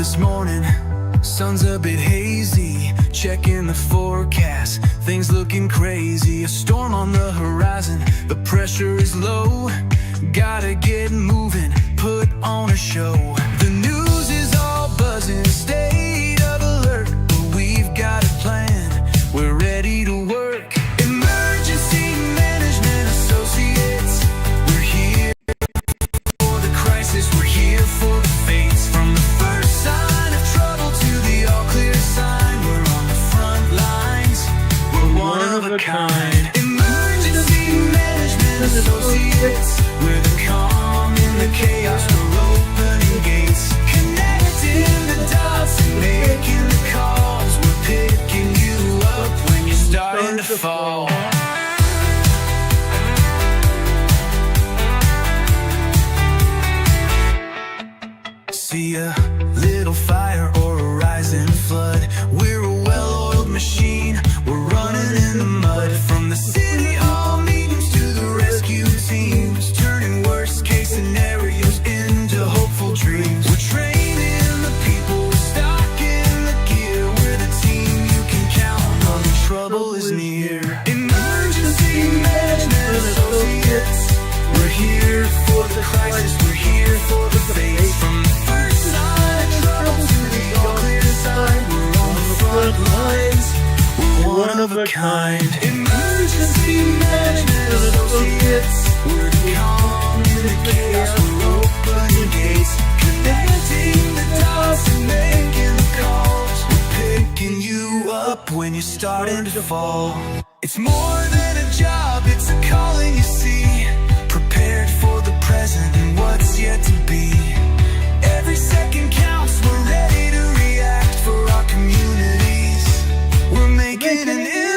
this morning, sun's a bit hazy. Checking the forecast, things looking crazy. A storm on the horizon, the pressure is low. Gotta get moving, put on a show. The news is all buzzing, state of alert, but we've got a plan, we're ready to work. Emergency Management Associates, we're here for the crisis, we're here for the fates. From the first sign of trouble to the all clear sign, we're on the front lines, we're one of a kind. Emergency Management Associates, we're the calm in the chaos, we're opening gates, connecting the dots and making the calls. We're picking you up when you're starting to fall. See a little fire or a rising flood, we're a well-oiled machine, we're running in the mud. From the city hall meetings to the rescue teams, turning worst case scenarios into hopeful dreams. We're training the people, we're stocking the gear, we're the team you can count on when trouble is near. Emergency Management Associates, we're here for the crisis, we're here for the face. From the first sign of trouble to the all clear sign, we're on the front lines, we're one of a kind. Emergency Management Associates, we're the calm in the chaos, we're opening gates, connecting the dots and making the calls. We're picking you up when you're starting to fall. It's more than a job, it's a calling, you see. Prepared for the present and what's yet to be. Every second counts, we're ready to react for our communities. We're making an impact.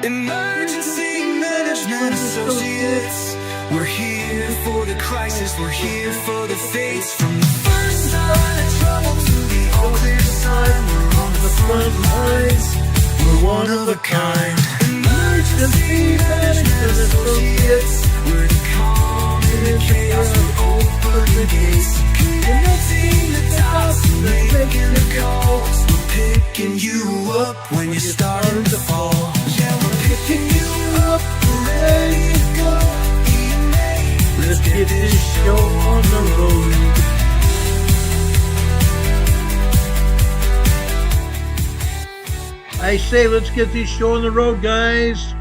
Emergency Management Associates, we're here for the crisis, we're here for the fates. From the first sign of trouble to the all clear sign, we're on the front lines, we're one of a kind. Emergency Management Associates, we're the calm in the chaos, we're opening gates, connecting the dots and making the calls. We're picking you up when you're starting to fall. Yeah, we're picking you up, we're ready to go. EMA, let's get this show on the road. I say, let's get this show on the road, guys.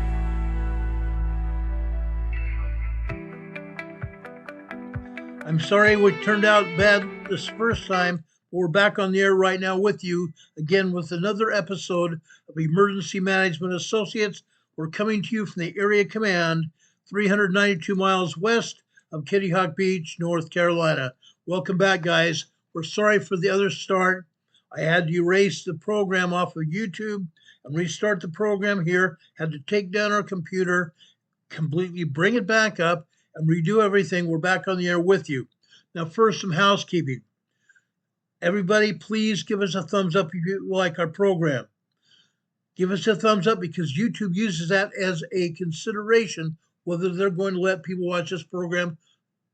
I'm sorry we turned out bad this first time, but we're back on the air right now with you again with another episode of Emergency Management Associates. We're coming to you from the Area Command, 392 miles west of Kitty Hawk Beach, North Carolina. Welcome back, guys. We're sorry for the other start. I had to erase the program off of YouTube and restart the program here. Had to take down our computer, completely bring it back up, and redo everything. We're back on the air with you. Now, first, some housekeeping. Everybody, please give us a thumbs up if you like our program. Give us a thumbs up because YouTube uses that as a consideration whether they're going to let people watch this program,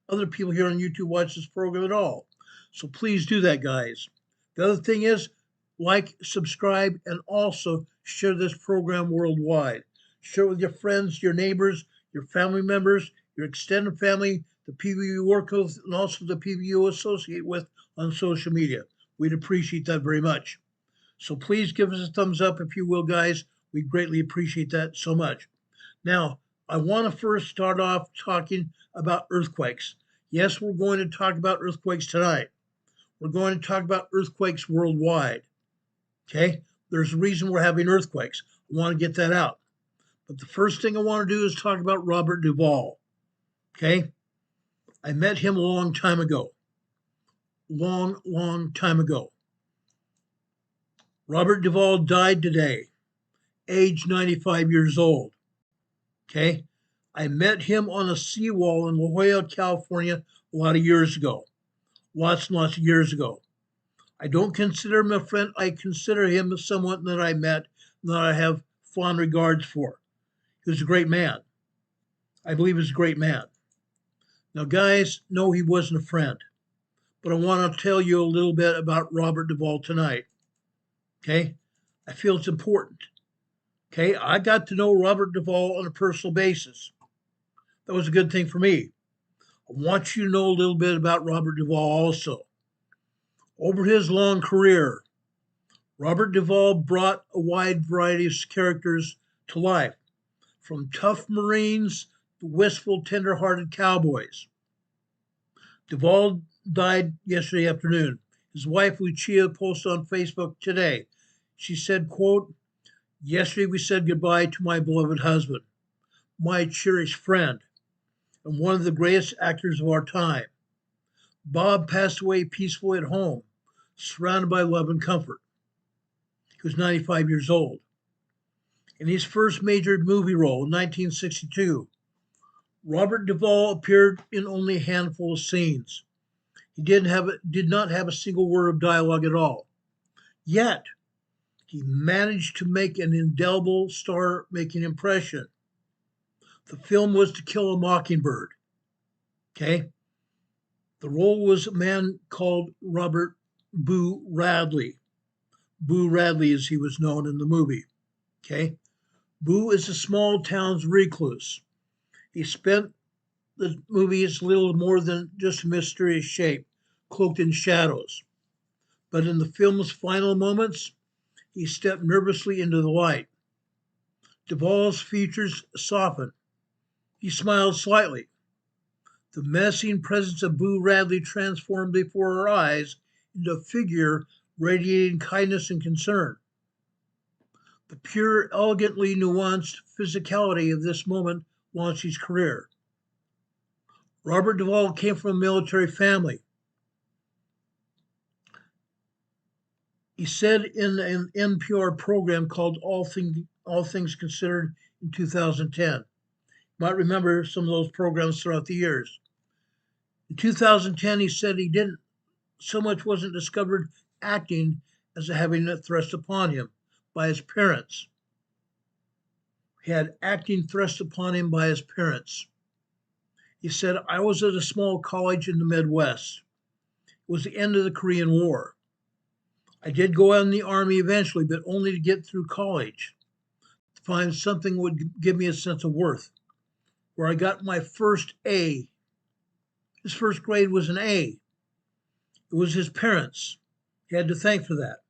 other people here on YouTube watch this program at all. So please do that, guys. The other thing is, like, subscribe, and also share this program worldwide. Share it with your friends, your neighbors, your family members, your extended family, the people you work with, and also the people you associate with on social media. We'd appreciate that very much. So please give us a thumbs up if you will, guys. We greatly appreciate that so much. Now, I want to first start off talking about earthquakes. Yes, we're going to talk about earthquakes tonight. We're going to talk about earthquakes worldwide. Okay? There's a reason we're having earthquakes. I want to get that out. But the first thing I want to do is talk about Robert Duvall. Okay? I met him a long time ago. Long time ago. Robert Duvall died today, age 95 years old. Okay? I met him on a seawall in La Jolla, California, a lot of years ago. Lots and lots of years ago. I don't consider him a friend. I consider him someone that I met and that I have fond regards for. He was a great man. I believe he was a great man. Now, guys, no, he wasn't a friend, but I want to tell you a little bit about Robert Duvall tonight. Okay? I feel it's important. Okay? I got to know Robert Duvall on a personal basis. That was a good thing for me. I want you to know a little bit about Robert Duvall also. Over his long career, Robert Duvall brought a wide variety of characters to life, from tough Marines to wistful, tender-hearted cowboys. Duvall died yesterday afternoon. His wife, Lucia, posted on Facebook today. She said, quote, "Yesterday we said goodbye to my beloved husband, my cherished friend, and one of the greatest actors of our time. Bob passed away peacefully at home, surrounded by love and comfort. He was 95 years old. In his first major movie role in 1962, Robert Duvall appeared in only a handful of scenes. He did not have a single word of dialogue at all. Yet, he managed to make an indelible star-making impression. The film was To Kill a Mockingbird. Okay? The role was a man called Robert Boo Radley. Boo Radley, as he was known in the movie. Okay? Boo is a small town's recluse. He spent the movie as little more than just a mysterious shape, cloaked in shadows. But in the film's final moments, he stepped nervously into the light. Duvall's features softened. He smiled slightly. The menacing presence of Boo Radley transformed before our eyes into a figure radiating kindness and concern. The pure, elegantly nuanced physicality of this moment launched his career. Robert Duvall came from a military family. He said in an NPR program called All Things Considered in 2010. You might remember some of those programs throughout the years. In 2010, he said he wasn't discovered acting as having it thrust upon him by his parents. He had acting thrust upon him by his parents. He said, "I was at a small college in the Midwest. It was the end of the Korean War. I did go out in the Army eventually, but only to get through college, to find something would give me a sense of worth. Where I got my first A. His first grade was an A. It was his parents. He had to thank for that.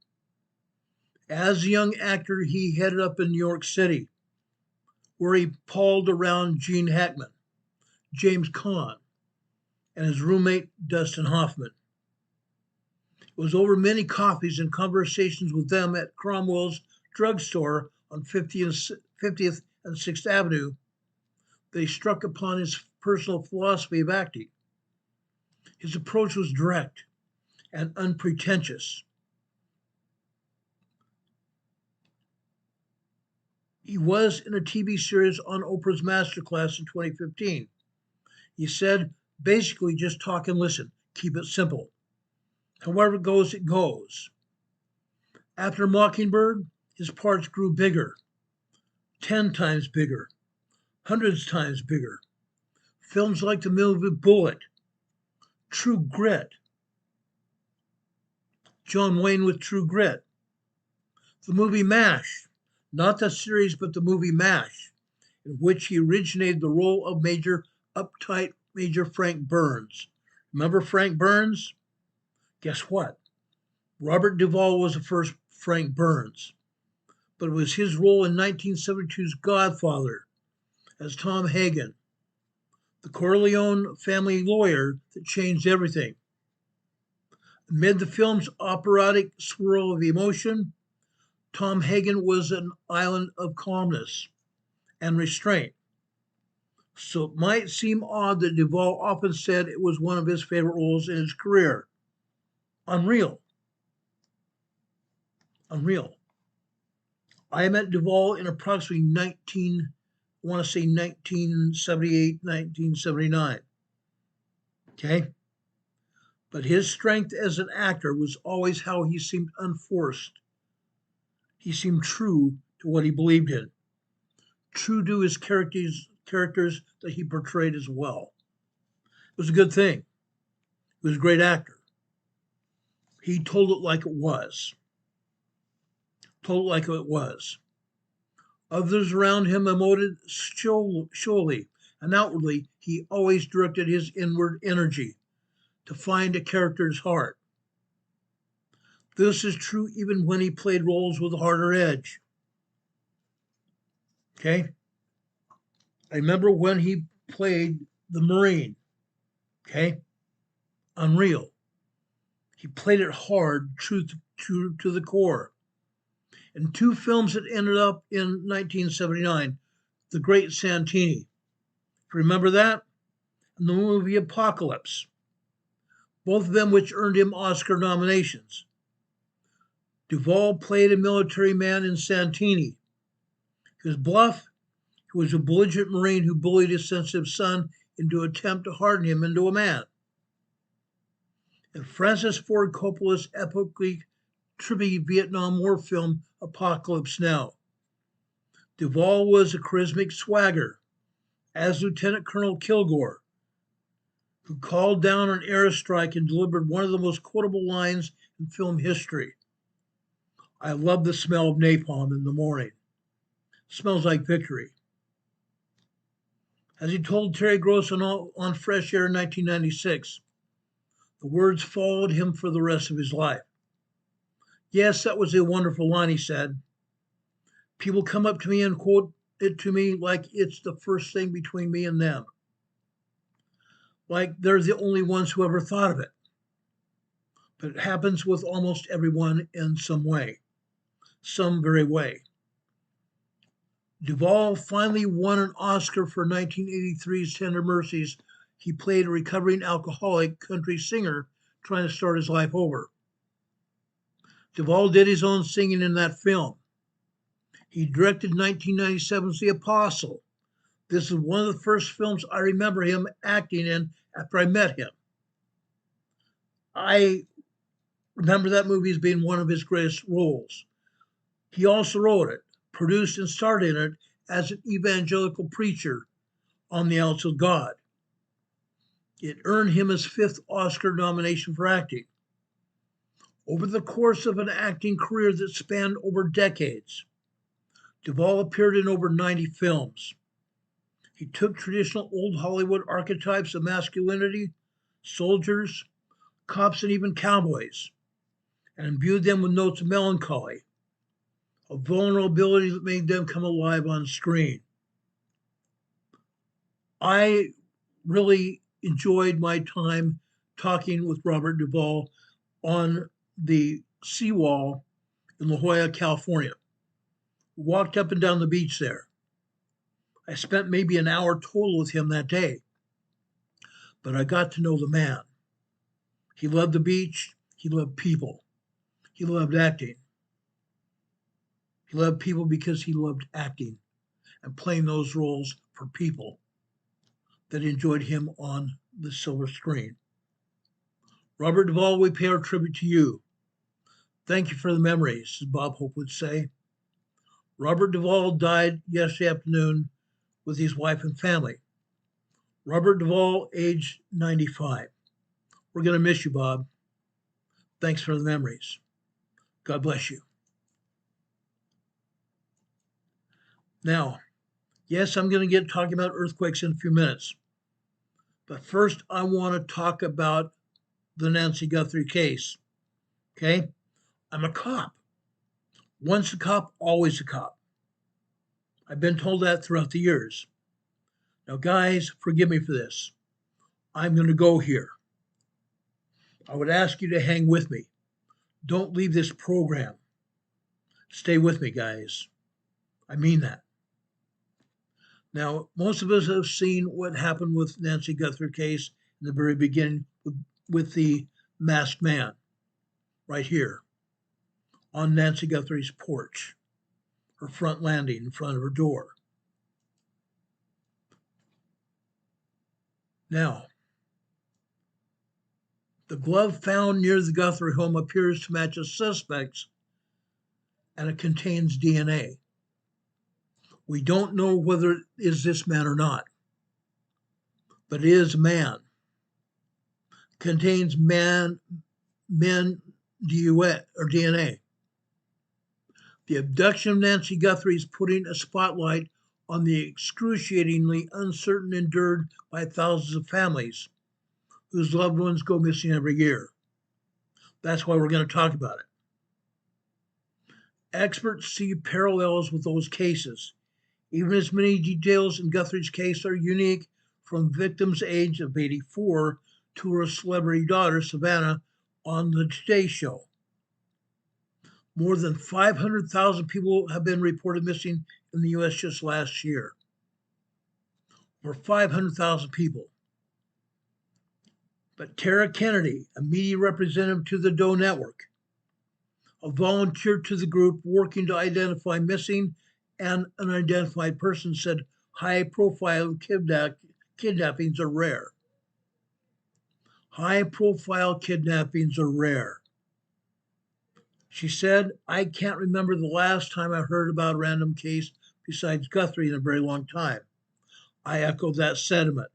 As a young actor, he headed up in New York City, where he palled around Gene Hackman, James Caan, and his roommate, Dustin Hoffman. It was over many coffees and conversations with them at Cromwell's drugstore on 50th and 6th Avenue that he struck upon his personal philosophy of acting. His approach was direct and unpretentious. He was in a TV series on Oprah's Masterclass in 2015. He said, basically, just talk and listen. Keep it simple. However it goes, it goes. After Mockingbird, his parts grew bigger, 10 times bigger, hundreds times bigger. Films like the movie Bullet, True Grit, John Wayne with True Grit, the movie MASH, not the series, but the movie MASH, in which he originated the role of uptight Major Frank Burns. Remember Frank Burns? Guess what? Robert Duvall was the first Frank Burns, but it was his role in 1972's Godfather as Tom Hagen, the Corleone family lawyer, that changed everything. Amid the film's operatic swirl of emotion, Tom Hagen was an island of calmness and restraint. So it might seem odd that Duvall often said it was one of his favorite roles in his career. Unreal. I met Duvall in approximately 1978, 1979. Okay? But his strength as an actor was always how he seemed unforced. He seemed true to what he believed in, true to his characters that he portrayed as well. It was a good thing. He was a great actor. He told it like it was. Told it like it was. Others around him emoted showily, and outwardly he always directed his inward energy to find a character's heart. This is true even when he played roles with a harder edge. Okay? I remember when he played the Marine. Okay? Unreal. He played it hard, true to the core. In two films that ended up in 1979, The Great Santini. Remember that? And the movie Apocalypse. Both of them which earned him Oscar nominations. Duvall played a military man in Santini. He was bluff. He was a belligerent Marine who bullied his sensitive son into an attempt to harden him into a man. In Francis Ford Coppola's epically trippy Vietnam War film Apocalypse Now, Duvall was a charismatic swagger as Lieutenant Colonel Kilgore, who called down an airstrike and delivered one of the most quotable lines in film history. I love the smell of napalm in the morning. It smells like victory. As he told Terry Gross on Fresh Air in 1996, the words followed him for the rest of his life. Yes, that was a wonderful line, he said. People come up to me and quote it to me like it's the first thing between me and them. Like they're the only ones who ever thought of it. But it happens with almost everyone in some way, some very way. Duvall finally won an Oscar for 1983's Tender Mercies. He played a recovering alcoholic country singer trying to start his life over. Duvall did his own singing in that film. He directed 1997's The Apostle. This is one of the first films I remember him acting in after I met him. I remember that movie as being one of his greatest roles. He also wrote it, produced and starred in it as an evangelical preacher on the outs of God. It earned him his 5th Oscar nomination for acting. Over the course of an acting career that spanned over decades, Duvall appeared in over 90 films. He took traditional old Hollywood archetypes of masculinity, soldiers, cops, and even cowboys, and imbued them with notes of melancholy, a vulnerability that made them come alive on screen. I really enjoyed my time talking with Robert Duvall on the seawall in La Jolla, California. Walked up and down the beach there. I spent maybe an hour total with him that day, but I got to know the man. He loved the beach. He loved people. He loved acting. He loved people because he loved acting and playing those roles for people that enjoyed him on the silver screen. Robert Duvall, we pay our tribute to you. Thank you for the memories, as Bob Hope would say. Robert Duvall died yesterday afternoon with his wife and family. Robert Duvall, age 95. We're going to miss you, Bob. Thanks for the memories. God bless you. Now, yes, I'm going to get talking about earthquakes in a few minutes. But first, I want to talk about the Nancy Guthrie case. Okay? I'm a cop. Once a cop, always a cop. I've been told that throughout the years. Now, guys, forgive me for this. I'm going to go here. I would ask you to hang with me. Don't leave this program. Stay with me, guys. I mean that. Now, most of us have seen what happened with Nancy Guthrie case in the very beginning with the masked man right here on Nancy Guthrie's porch, her front landing in front of her door. Now, The glove found near the Guthrie home appears to match a suspect's, and it contains DNA. We don't know whether it is this man or not, but it is a man. Contains men DUA or DNA. The abduction of Nancy Guthrie is putting a spotlight on the excruciatingly uncertain endured by thousands of families whose loved ones go missing every year. That's why we're going to talk about it. Experts see parallels with those cases. Even as many details in Guthrie's case are unique, from victim's age of 84 to her celebrity daughter, Savannah, on the Today Show. More than 500,000 people have been reported missing in the U.S. just last year. Over 500,000 people. But Tara Kennedy, a media representative to the Doe Network, a volunteer to the group working to identify missing and unidentified persons, said high-profile kidnappings are rare. High-profile kidnappings are rare. She said, I can't remember the last time I heard about a random case besides Guthrie in a very long time. I echo that sentiment.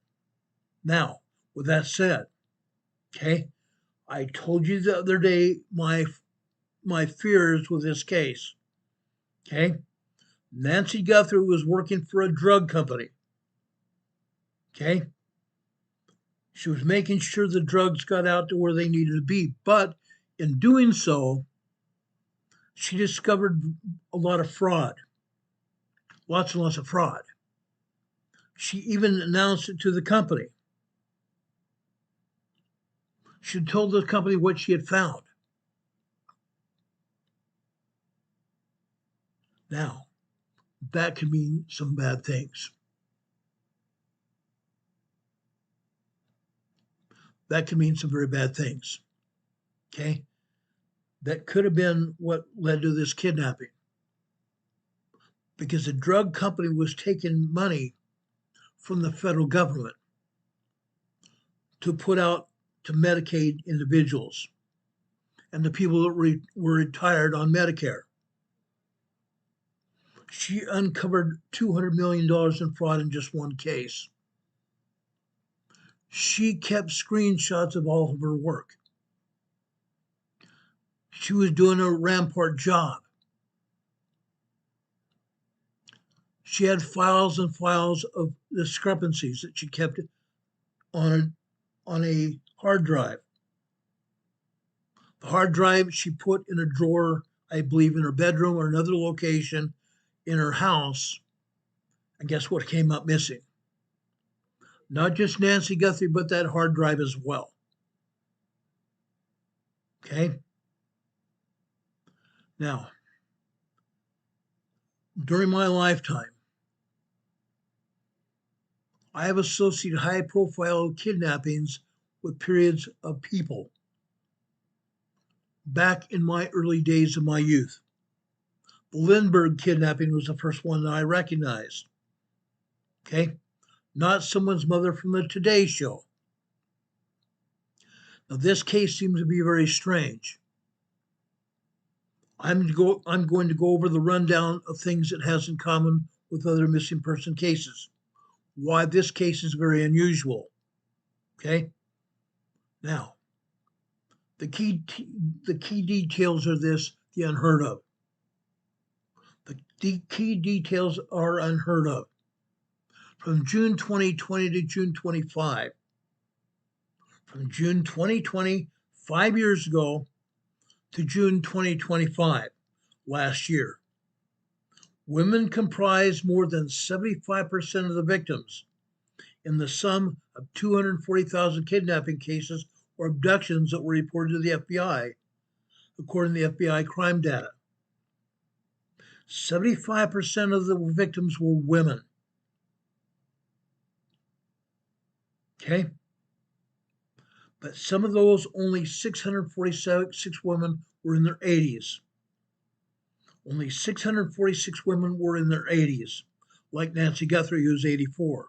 Now, with that said, okay, I told you the other day my fears with this case. Okay, Nancy Guthrie was working for a drug company. Okay, she was making sure the drugs got out to where they needed to be, but in doing so, she discovered a lot of fraud, lots and lots of fraud. She even announced it to the company. She told the company what she had found. Now, that could mean some bad things. That could mean some very bad things. Okay? That could have been what led to this kidnapping. Because the drug company was taking money from the federal government to put out to Medicaid individuals and the people that were retired on Medicare. She uncovered $200 million in fraud in just one case. She kept screenshots of all of her work. She was doing a rampart job. She had files and files of discrepancies that she kept on a hard drive. The hard drive she put in a drawer, I believe in her bedroom or another location in her house. And guess what came up missing? Not just Nancy Guthrie, but that hard drive as well. Okay? Now, during my lifetime, I have associated high-profile kidnappings with periods of people back in my early days of my youth. The Lindbergh kidnapping was the first one that I recognized. Okay? Not someone's mother from the Today Show. Now, this case seems to be very strange. I'm going to go over the rundown of things it has in common with other missing person cases. Why this case is very unusual. Okay? Now, the key details are this, the unheard of. The key details are unheard of. From June 2020 to June 25. From June 2020, 5 years ago, to June 2025, last year. Women comprised more than 75% of the victims in the sum of 240,000 kidnapping cases or abductions that were reported to the FBI, according to the FBI crime data. 75% of the victims were women. Okay? But some of those, only 646 women were in their 80s. Only 646 women were in their 80s, like Nancy Guthrie, who's 84,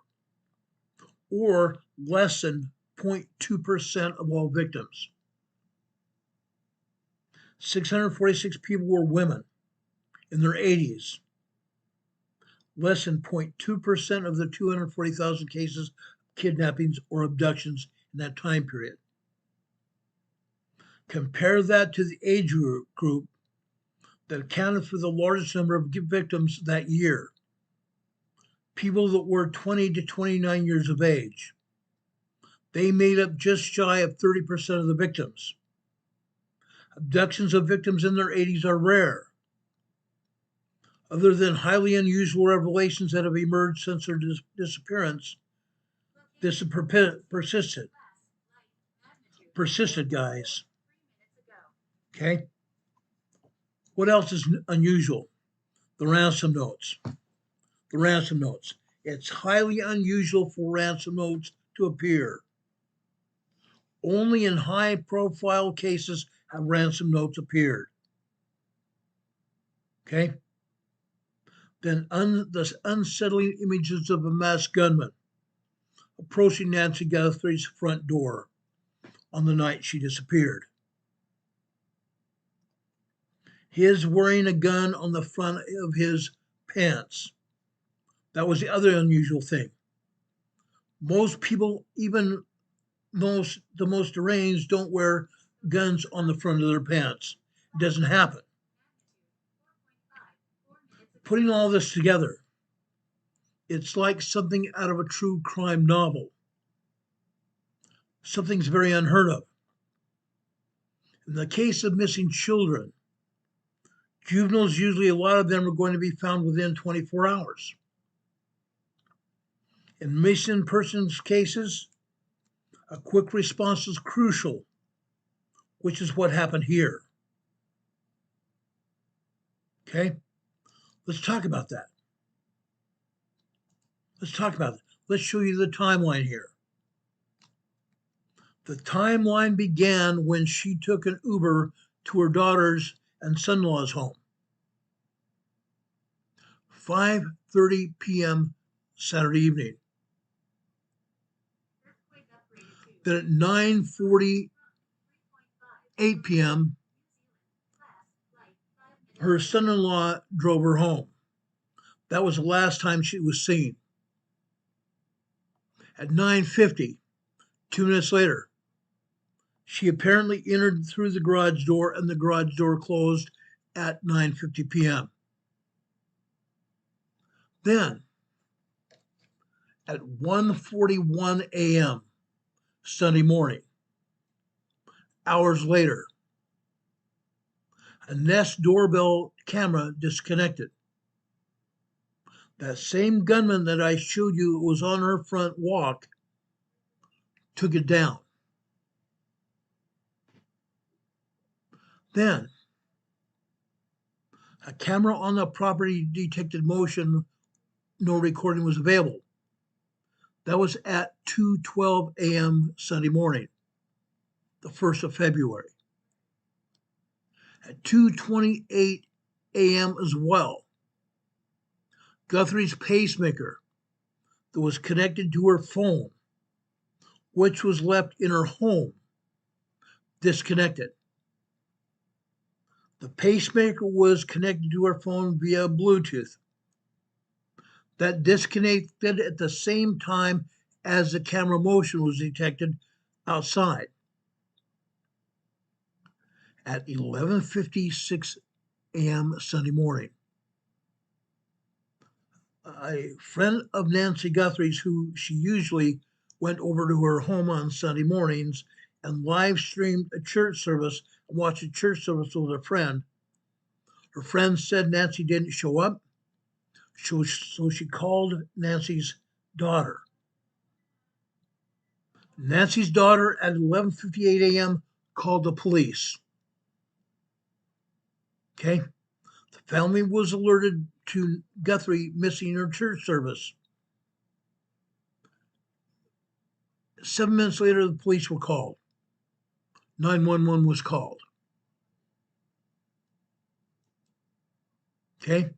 or less than 0.2% of all victims. 646 people were women in their 80s. Less than 0.2% of the 240,000 cases of kidnappings or abductions in that time period. Compare that to the age group that accounted for the largest number of victims that year. People that were 20 to 29 years of age. They made up just shy of 30% of the victims. Abductions of victims in their 80s are rare. Other than highly unusual revelations that have emerged since their disappearance, this has persisted, guys. Okay? What else is unusual? The ransom notes. The ransom notes. It's highly unusual for ransom notes to appear. Only in high-profile cases have ransom notes appeared. Okay? Then the unsettling images of a masked gunman approaching Nancy Guthrie's front door on the night she disappeared. His wearing a gun on the front of his pants. That was the other unusual thing. Most people, even the most deranged, don't wear guns on the front of their pants. It doesn't happen. Putting all this together, it's like something out of a true crime novel. Something's very unheard of. In the case of missing children, juveniles, usually a lot of them are going to be found within 24 hours. In missing persons cases, a quick response is crucial, which is what happened here. Okay? Let's talk about that. Let's show you the timeline here. The timeline began when she took an Uber to her daughter's and son-in-law's home. 5:30 p.m. Saturday evening. Then at 9:48 p.m., her son-in-law drove her home. That was the last time she was seen. At 9:50, 2 minutes later, she apparently entered through the garage door and the garage door closed at 9:50 p.m. Then, at 1:41 a.m. Sunday morning, hours later, a Nest doorbell camera disconnected. That same gunman that I showed you was on her front walk took it down. Then, a camera on the property detected motion. No recording was available. That was at 2:12 a.m. Sunday morning, the 1st of February. At 2:28 a.m. as well, Guthrie's pacemaker that was connected to her phone, which was left in her home, disconnected. The pacemaker was connected to her phone via Bluetooth. That disconnected at the same time as the camera motion was detected outside. At 11:56 a.m. Sunday morning, a friend of Nancy Guthrie's, who she usually went over to her home on Sunday mornings and live streamed a church service and watched a church service with her friend. Her friend said Nancy didn't show up, so she called Nancy's daughter. Nancy's daughter at 11:58 a.m. called the police. Okay? The family was alerted to Guthrie missing her church service. 7 minutes later, the police were called. 911 was called. Okay?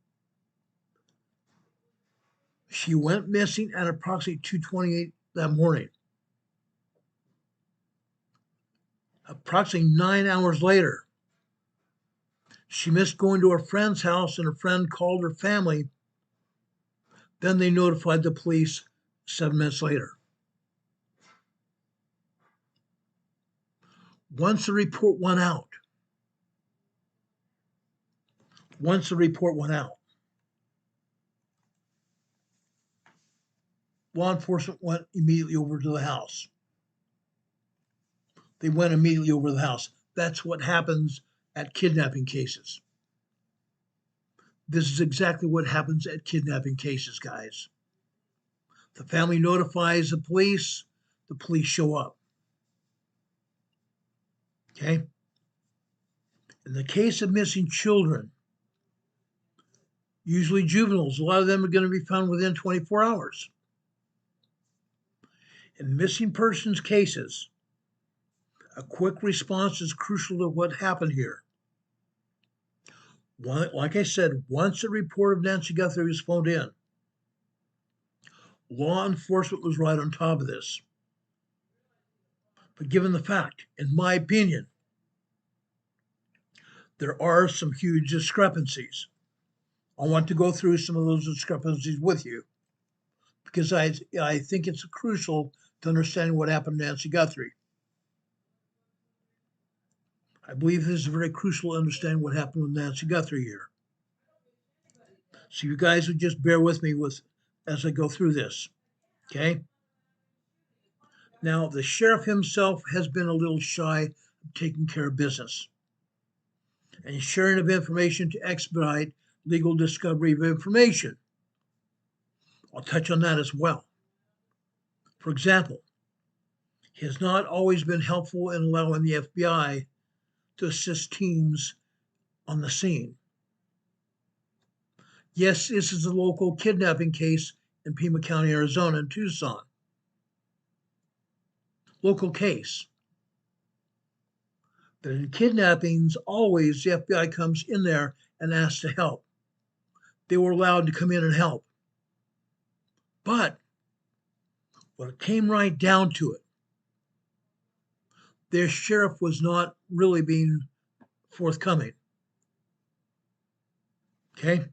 She went missing at approximately 2:28 that morning. Approximately 9 hours later, She missed going to her friend's house and her friend called her family. Then they notified the police 7 minutes later. Once the report went out, law enforcement went immediately over to the house. They went immediately over to the house. That's what happens at kidnapping cases. This is exactly what happens at kidnapping cases, guys. The family notifies the police show up. Okay? In the case of missing children, usually juveniles, a lot of them are going to be found within 24 hours. In missing persons cases, a quick response is crucial to what happened here. Like I said, once the report of Nancy Guthrie was phoned in, law enforcement was right on top of this. But given the fact, in my opinion, there are some huge discrepancies. I want to go through some of those discrepancies with you because I think it's crucial to understanding what happened to Nancy Guthrie. I believe this is very crucial to understand what happened with Nancy Guthrie here. So you guys would just bear with me as I go through this, okay? Now, the sheriff himself has been a little shy of taking care of business and sharing of information to expedite legal discovery of information. I'll touch on that as well. For example, he has not always been helpful in allowing the FBI to assist teams on the scene. Yes, this is a local kidnapping case in Pima County, Arizona, in Tucson. Local case. But in kidnappings, always the FBI comes in there and asks to help. They were allowed to come in and help. But when it came right down to it, their sheriff was not really being forthcoming. Okay?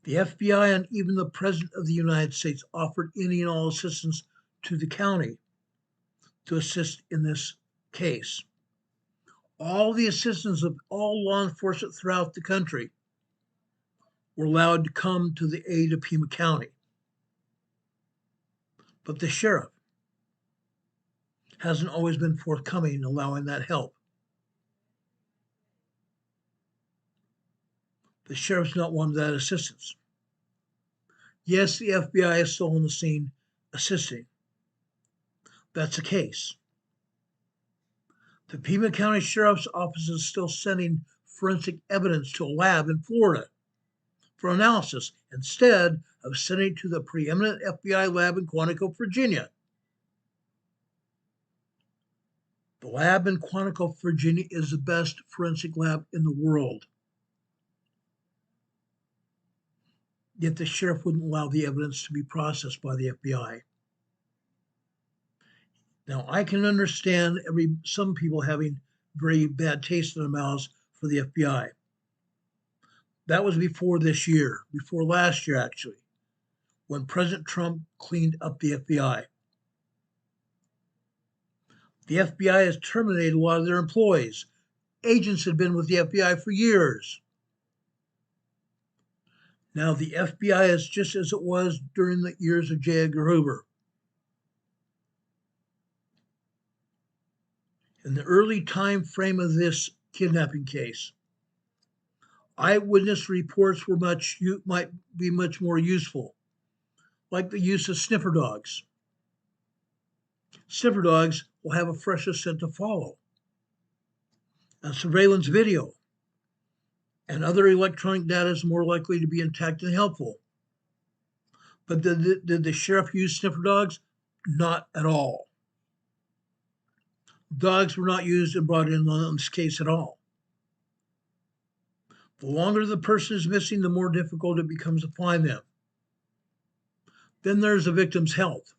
The FBI and even the President of the United States offered any and all assistance to the county to assist in this case. All the assistance of all law enforcement throughout the country were allowed to come to the aid of Pima County. But the sheriff hasn't always been forthcoming in allowing that help. The sheriff's not wanted that assistance. Yes, the FBI is still on the scene assisting. That's the case. The Pima County Sheriff's Office is still sending forensic evidence to a lab in Florida for analysis instead of sending it to the preeminent FBI lab in Quantico, Virginia. The lab in Quantico, Virginia is the best forensic lab in the world. Yet the sheriff wouldn't allow the evidence to be processed by the FBI. Now, I can understand some people having very bad taste in their mouths for the FBI. That was before this year, before last year actually, when President Trump cleaned up the FBI. The FBI has terminated a lot of their employees. Agents had been with the FBI for years. Now the FBI is just as it was during the years of J. Edgar Hoover. In the early time frame of this kidnapping case, eyewitness reports might be much more useful, like the use of sniffer dogs. Sniffer dogs will have a fresher scent to follow. And surveillance video and other electronic data is more likely to be intact and helpful. But did the sheriff use sniffer dogs? Not at all. Dogs were not used and brought in on this case at all. The longer the person is missing, the more difficult it becomes to find them. Then there's the victim's health.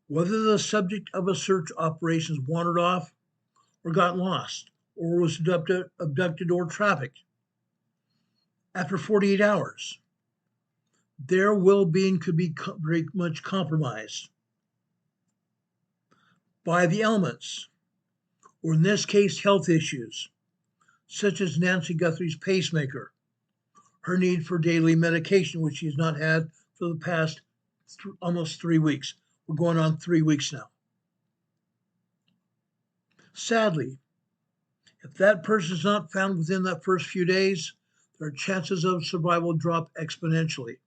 Whether the subject of a search operation is wandered off or got lost, or was abducted or trafficked. After 48 hours, their well-being could be very much compromised by the elements, or in this case, health issues, such as Nancy Guthrie's pacemaker, her need for daily medication, which she's not had for the past almost 3 weeks. We're going on 3 weeks now. Sadly, if that person is not found within that first few days, their chances of survival drop exponentially.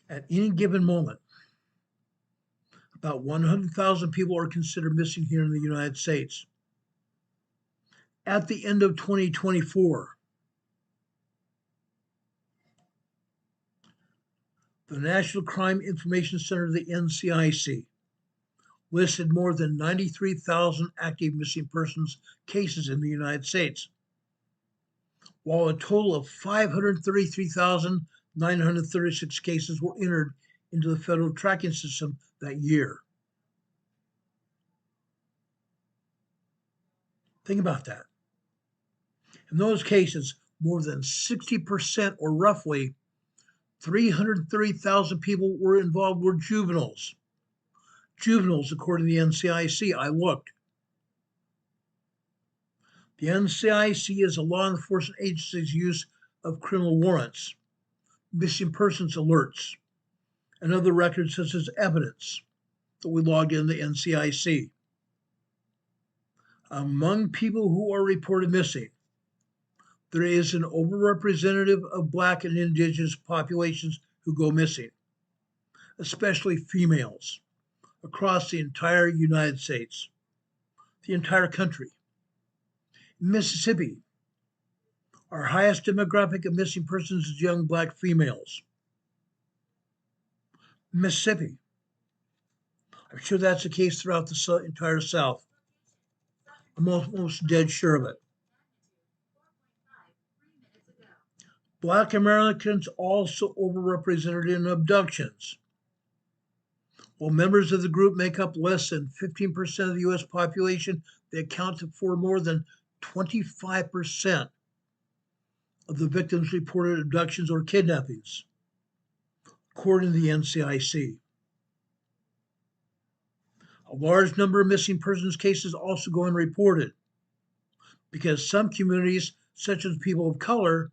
At any given moment, about 100,000 people are considered missing here in the United States. At the end of 2024, the National Crime Information Center, the NCIC, listed more than 93,000 active missing persons cases in the United States, while a total of 533,936 cases were entered into the federal tracking system that year. Think about that. In those cases, more than 60%, or roughly 330,000 people were involved were juveniles. Juveniles, according to the NCIC, I looked. The NCIC is a law enforcement agency's use of criminal warrants, missing persons alerts, and other records such as evidence that we logged in the NCIC. Among people who are reported missing, there is an overrepresentative of Black and Indigenous populations who go missing, especially females, across the entire United States, the entire country. In Mississippi, our highest demographic of missing persons is young Black females. Mississippi. I'm sure that's the case throughout the entire South. I'm almost dead sure of it. Black Americans also overrepresented in abductions. While members of the group make up less than 15% of the U.S. population, they account for more than 25% of the victims reported abductions or kidnappings, according to the NCIC. A large number of missing persons cases also go unreported because some communities, such as people of color,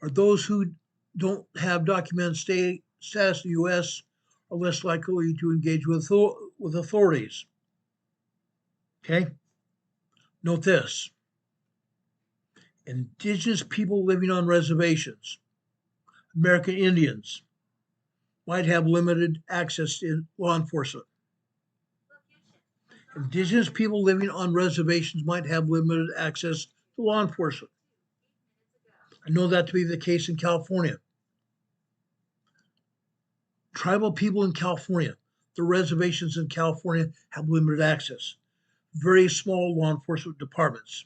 or those who don't have documented status in the U.S., are less likely to engage with authorities. Okay? Note this. Indigenous people living on reservations, American Indians, might have limited access to law enforcement. Indigenous people living on reservations might have limited access to law enforcement. I know that to be the case in California. Tribal people in California, the reservations in California have limited access. Very small law enforcement departments.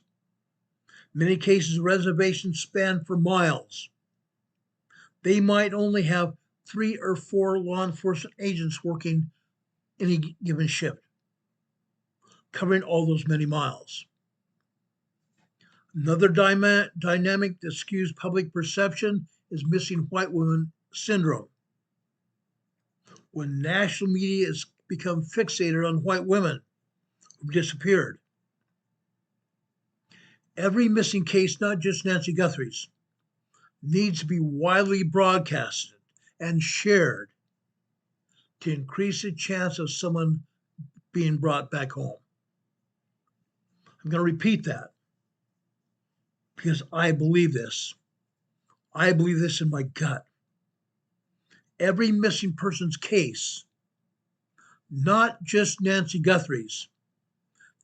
In many cases, reservations span for miles. They might only have 3 or 4 law enforcement agents working any given shift, covering all those many miles. Another dynamic that skews public perception is missing white woman syndrome. When national media has become fixated on white women who disappeared. Every missing case, not just Nancy Guthrie's, needs to be widely broadcasted and shared to increase the chance of someone being brought back home. I'm going to repeat that because I believe this. I believe this in my gut. Every missing person's case, not just Nancy Guthrie's,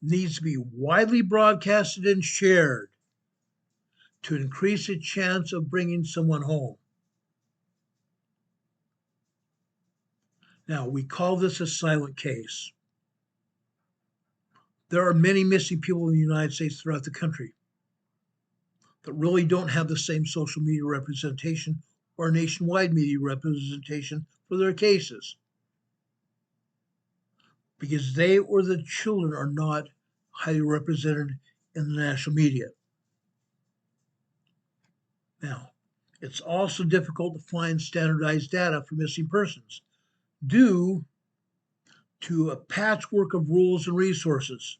needs to be widely broadcasted and shared to increase the chance of bringing someone home. Now, we call this a silent case. There are many missing people in the United States throughout the country that really don't have the same social media representation or nationwide media representation for their cases. because they or the children are not highly represented in the national media. Now, it's also difficult to find standardized data for missing persons due to a patchwork of rules and resources.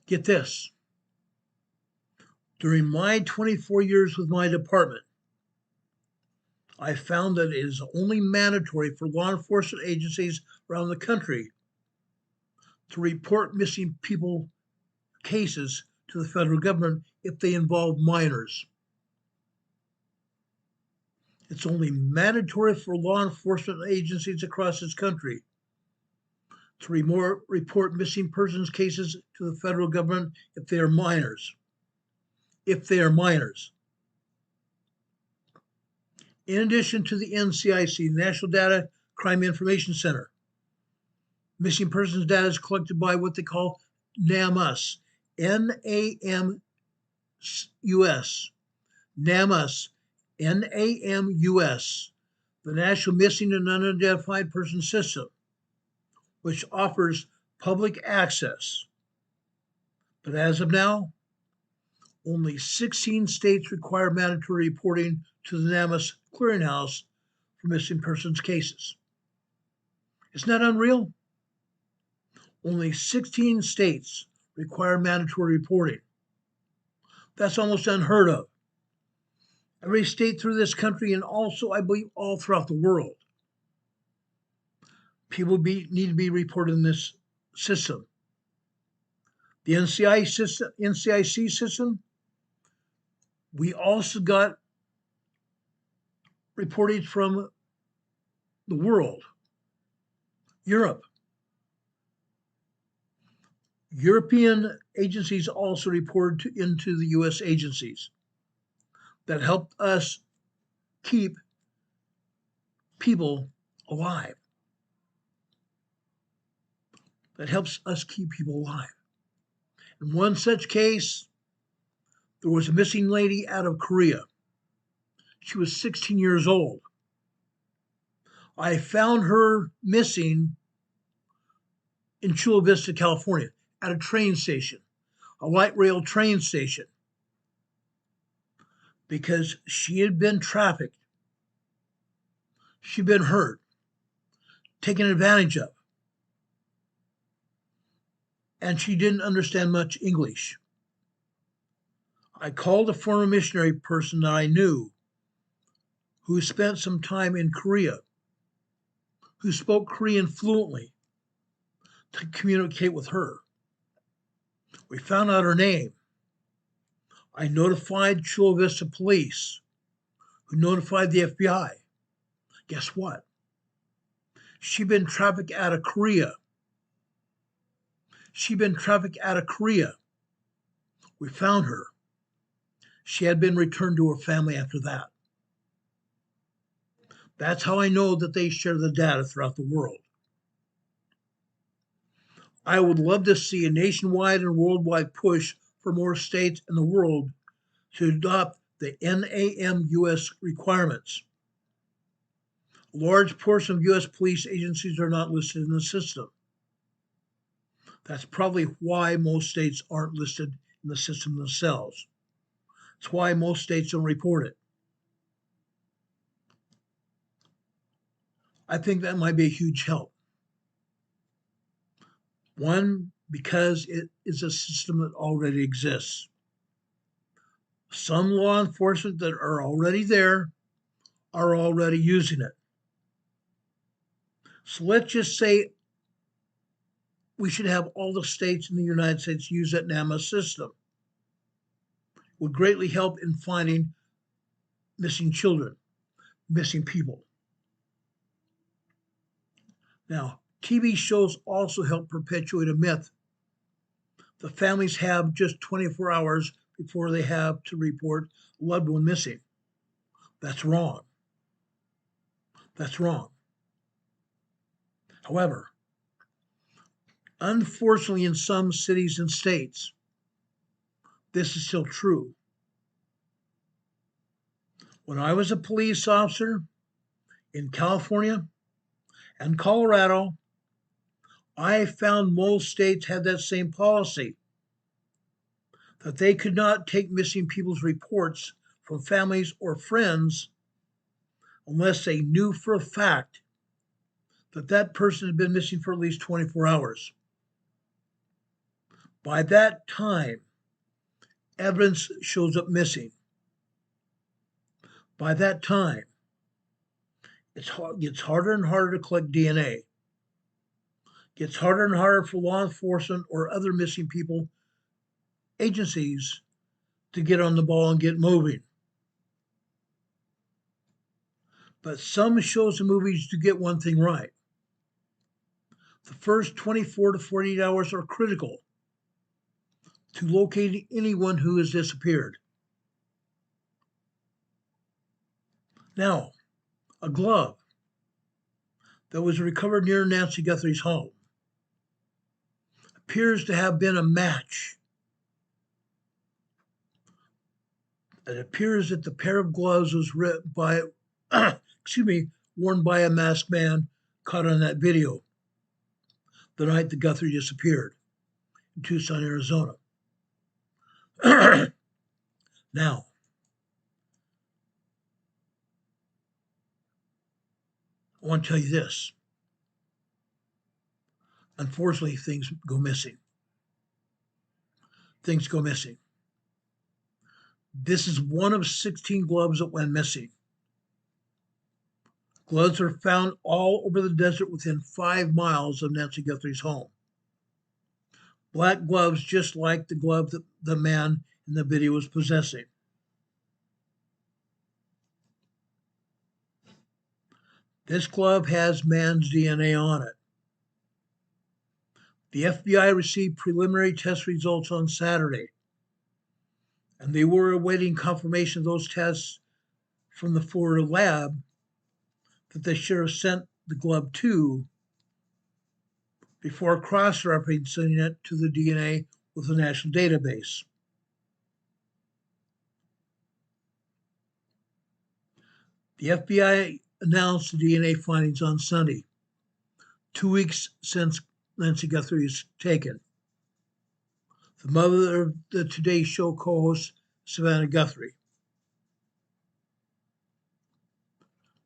Get this. During my 24 years with my department, I found that it is only mandatory for law enforcement agencies around the country to report missing people cases to the federal government if they involve minors. It's only mandatory for law enforcement agencies across this country to report missing persons cases to the federal government if they are minors. If they are minors. In addition to the NCIC, National Data Crime Information Center, missing persons data is collected by what they call NAMUS, N-A-M-U-S, NAMUS, N-A-M-U-S, the National Missing and Unidentified Person System, which offers public access. But as of now, only 16 states require mandatory reporting to the NAMUS clearinghouse for missing persons cases. Isn't that unreal? Only 16 states require mandatory reporting. That's almost unheard of. Every state through this country, and also, I believe, all throughout the world, people need to be reported in this system. The NCIC system, we also got reported from the world, Europe. European agencies also report into the U.S. agencies that helped us keep people alive. That helps us keep people alive. In one such case, there was a missing lady out of Korea. She was 16 years old. I found her missing in Chula Vista, California, at a train station, a light rail train station, because she had been trafficked. She'd been hurt, taken advantage of, and she didn't understand much English. I called a former missionary person that I knew who spent some time in Korea, who spoke Korean fluently, to communicate with her. We found out her name. I notified Chula Vista Police, who notified the FBI. Guess what? She'd been trafficked out of Korea. She'd been trafficked out of Korea. We found her. She had been returned to her family after that. That's how I know that they share the data throughout the world. I would love to see a nationwide and worldwide push for more states in the world to adopt the NAMUS requirements. A large portion of U.S. police agencies are not listed in the system. That's probably why most states aren't listed in the system themselves. That's why most states don't report it. I think that might be a huge help. One, because it is a system that already exists. Some law enforcement that are already there are already using it. So let's just say we should have all the states in the United States use that NAMUS system. It would greatly help in finding missing children, missing people. Now, TV shows also help perpetuate a myth. The families have just 24 hours before they have to report a loved one missing. That's wrong. That's wrong. However, unfortunately, in some cities and states, this is still true. When I was a police officer in California and Colorado, I found most states had that same policy, that they could not take missing people's reports from families or friends unless they knew for a fact that that person had been missing for at least 24 hours. By that time, evidence shows up missing. By that time, it gets harder and harder to collect DNA. It gets harder and harder for law enforcement or other missing people agencies to get on the ball and get moving. But some shows and movies do get one thing right. The first 24 to 48 hours are critical to locating anyone who has disappeared. Now, a glove that was recovered near Nancy Guthrie's home appears to have been a match. It appears that the pair of gloves was worn by a masked man caught on that video the night that Guthrie disappeared in Tucson, Arizona. Now, I want to tell you this. Unfortunately, things go missing. Things go missing. This is one of 16 gloves that went missing. Gloves are found all over the desert within 5 miles of Nancy Guthrie's home. Black gloves, just like the glove that the man in the video was possessing. This glove has man's DNA on it. The FBI received preliminary test results on Saturday, and they were awaiting confirmation of those tests from the Florida lab that the sheriff sent the glove to before cross-referencing it to the DNA with the national database. The FBI announced the DNA findings on Sunday, 2 weeks since Nancy Guthrie was taken. The mother of the Today Show co-host, Savannah Guthrie.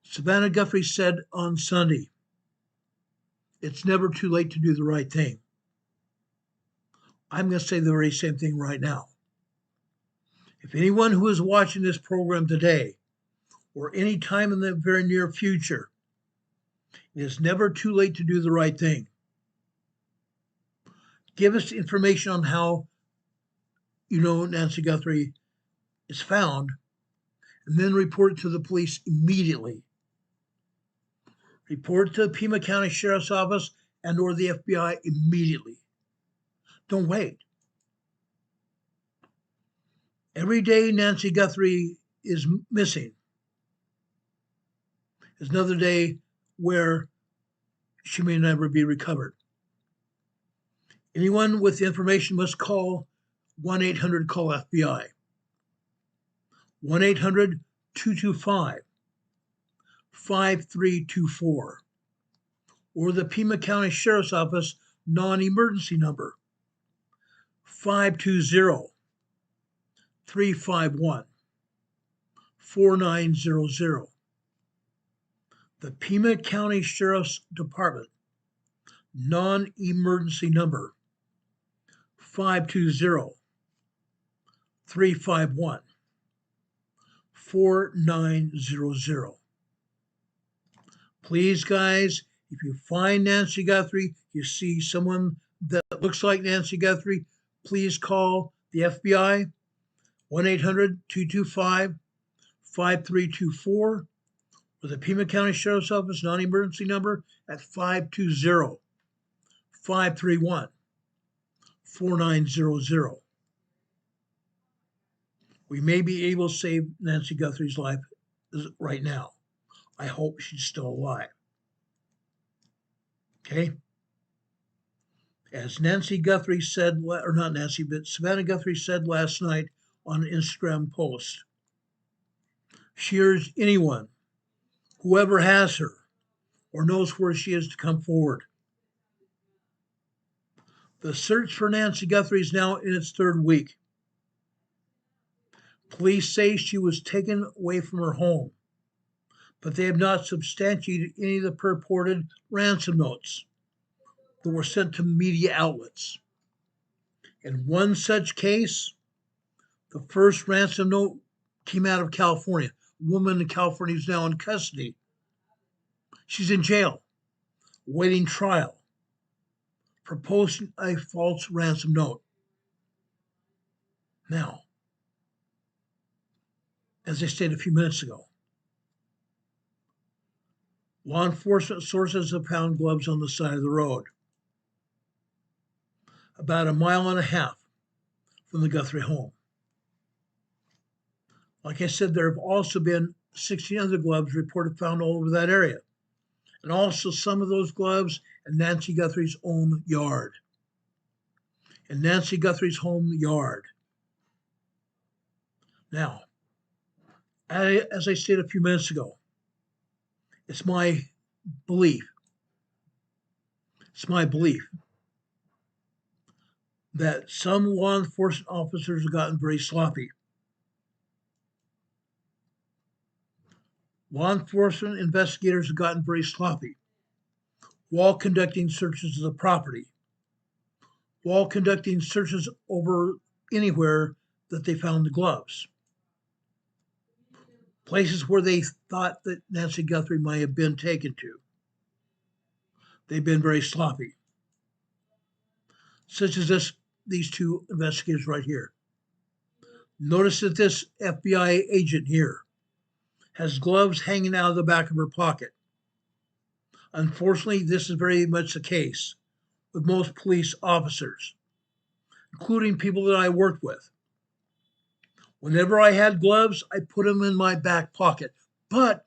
Savannah Guthrie said on Sunday, "It's never too late to do the right thing." I'm going to say the very same thing right now. If anyone who is watching this program today, or any time in the very near future, it is never too late to do the right thing. Give us information on how you know Nancy Guthrie is found, and then report it to the police immediately. Report it to the Pima County Sheriff's Office and or the FBI immediately. Don't wait. Every day Nancy Guthrie is missing is another day where she may never be recovered. Anyone with information must call 1-800-CALL-FBI. 1-800-225-5324. Or the Pima County Sheriff's Office non-emergency number, 520-351-4900. The Pima County Sheriff's Department non-emergency number, 520-351-4900. Please, guys, if you find Nancy Guthrie, you see someone that looks like Nancy Guthrie, please call the FBI, 1-800-225-5324, or the Pima County Sheriff's Office non-emergency number at 520-531-4900. We may be able to save Nancy Guthrie's life right now. I hope she's still alive. Okay? As Nancy Guthrie said, or not Nancy, but Savannah Guthrie said last night on an Instagram post, she urged anyone, whoever has her or knows where she is, to come forward. The search for Nancy Guthrie is now in its third week. Police say she was taken away from her home, but they have not substantiated any of the purported ransom notes that were sent to media outlets. In one such case, the first ransom note came out of California. A woman in California is now in custody. She's in jail, awaiting trial for posting a false ransom note. Now, as I stated a few minutes ago, law enforcement sources have found gloves on the side of the road, about 1.5 miles from the Guthrie home. Like I said, there have also been 16 other gloves reported found all over that area, and also some of those gloves in Nancy Guthrie's own yard. In Nancy Guthrie's home yard. Now, as I stated a few minutes ago, it's my belief that some law enforcement officers have gotten very sloppy. Law enforcement investigators have gotten very sloppy while conducting searches of the property, while conducting searches over anywhere that they found the gloves. Places where they thought that Nancy Guthrie might have been taken to. They've been very sloppy. Such as these two investigators right here. Notice that this FBI agent here has gloves hanging out of the back of her pocket. Unfortunately, this is very much the case with most police officers, including people that I worked with. Whenever I had gloves, I put them in my back pocket, but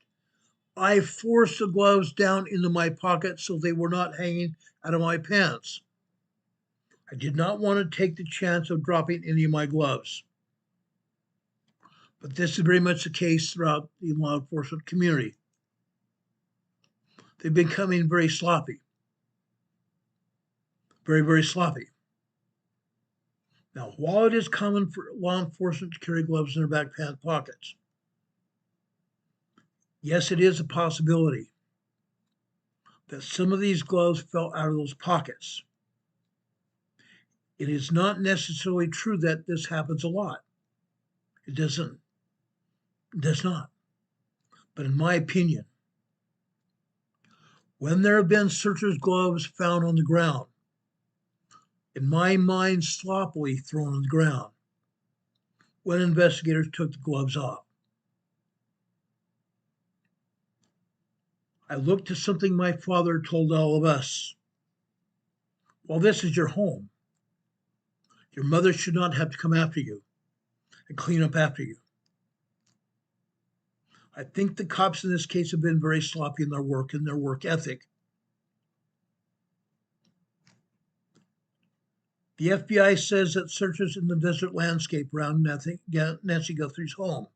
I forced the gloves down into my pocket so they were not hanging out of my pants. I did not want to take the chance of dropping any of my gloves. But this is very much the case throughout the law enforcement community. They've been becoming very sloppy. Very, very sloppy. Now, while it is common for law enforcement to carry gloves in their back pant pockets, yes, it is a possibility that some of these gloves fell out of those pockets. It is not necessarily true that this happens a lot. It does not. But in my opinion, when there have been searchers' gloves found on the ground, in my mind, sloppily thrown on the ground, when investigators took the gloves off. I looked to something my father told all of us. Well, this is your home. Your mother should not have to come after you and clean up after you. I think the cops in this case have been very sloppy in their work and their work ethic. The FBI says that searchers in the desert landscape around Nancy Guthrie's home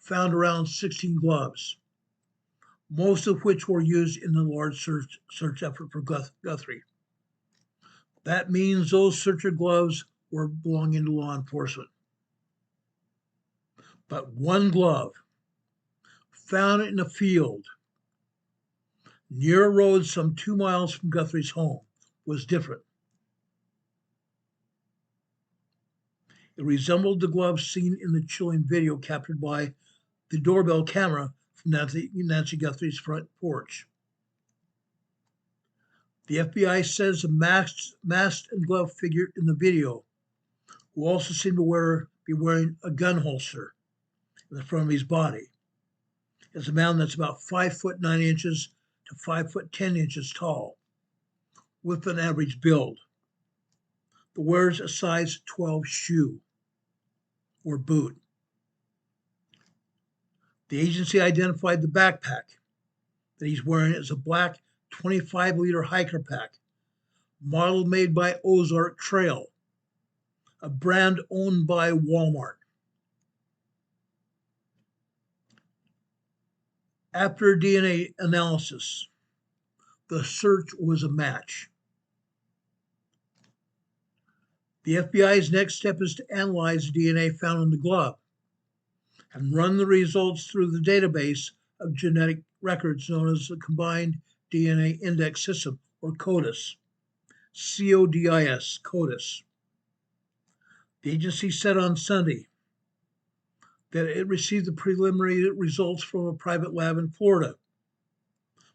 found around 16 gloves, most of which were used in the large search effort for Guthrie. That means those searcher gloves were belonging to law enforcement. But one glove found in a field near a road some 2 miles from Guthrie's home was different. It resembled the gloves seen in the chilling video captured by the doorbell camera from Nancy Guthrie's front porch. The FBI says the masked and gloved figure in the video, who also seemed to be wearing a gun holster in the front of his body, is a man that's about 5'9" to 5'10" tall, with an average build, but wears a size 12 shoe or boot. The agency identified the backpack that he's wearing as a black 25-liter hiker pack, model made by Ozark Trail, a brand owned by Walmart. After DNA analysis, the search was a match. The FBI's next step is to analyze DNA found in the glove and run the results through the database of genetic records known as the Combined DNA Index System, or CODIS. CODIS, CODIS. The agency said on Sunday that it received the preliminary results from a private lab in Florida,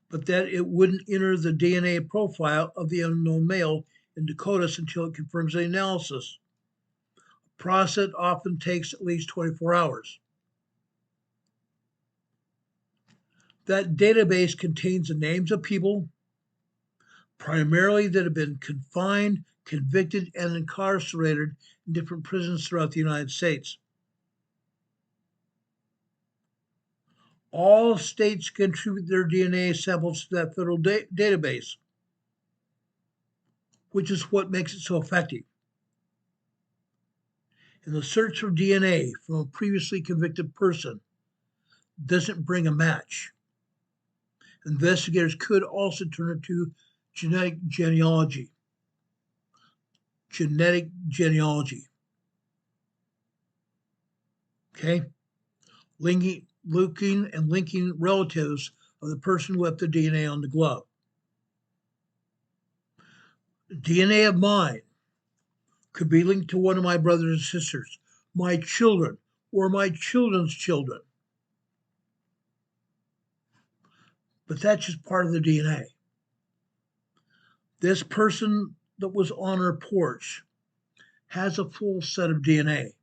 but that it wouldn't enter the DNA profile of the unknown male into CODIS until it confirms the analysis. A process often takes at least 24 hours. That database contains the names of people, primarily that have been confined, convicted, and incarcerated in different prisons throughout the United States. All states contribute their DNA samples to that federal database, which is what makes it so effective. And the search for DNA from a previously convicted person doesn't bring a match. Investigators could also turn to genetic genealogy. Okay? Linking relatives of the person who left the DNA on the glove. DNA of mine could be linked to one of my brothers and sisters, my children, or my children's children. But that's just part of the DNA. This person that was on her porch has a full set of DNA.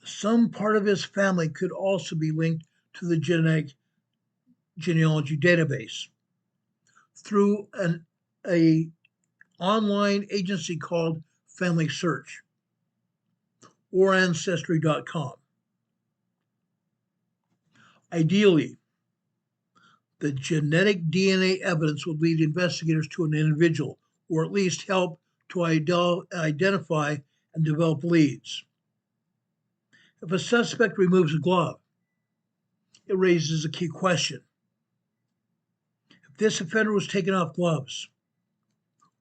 Some part of his family could also be linked to the genetic genealogy database through an online agency called Family Search or Ancestry.com. Ideally, the genetic DNA evidence would lead investigators to an individual, or at least help to identify and develop leads. If a suspect removes a glove, it raises a key question. If this offender was taking off gloves,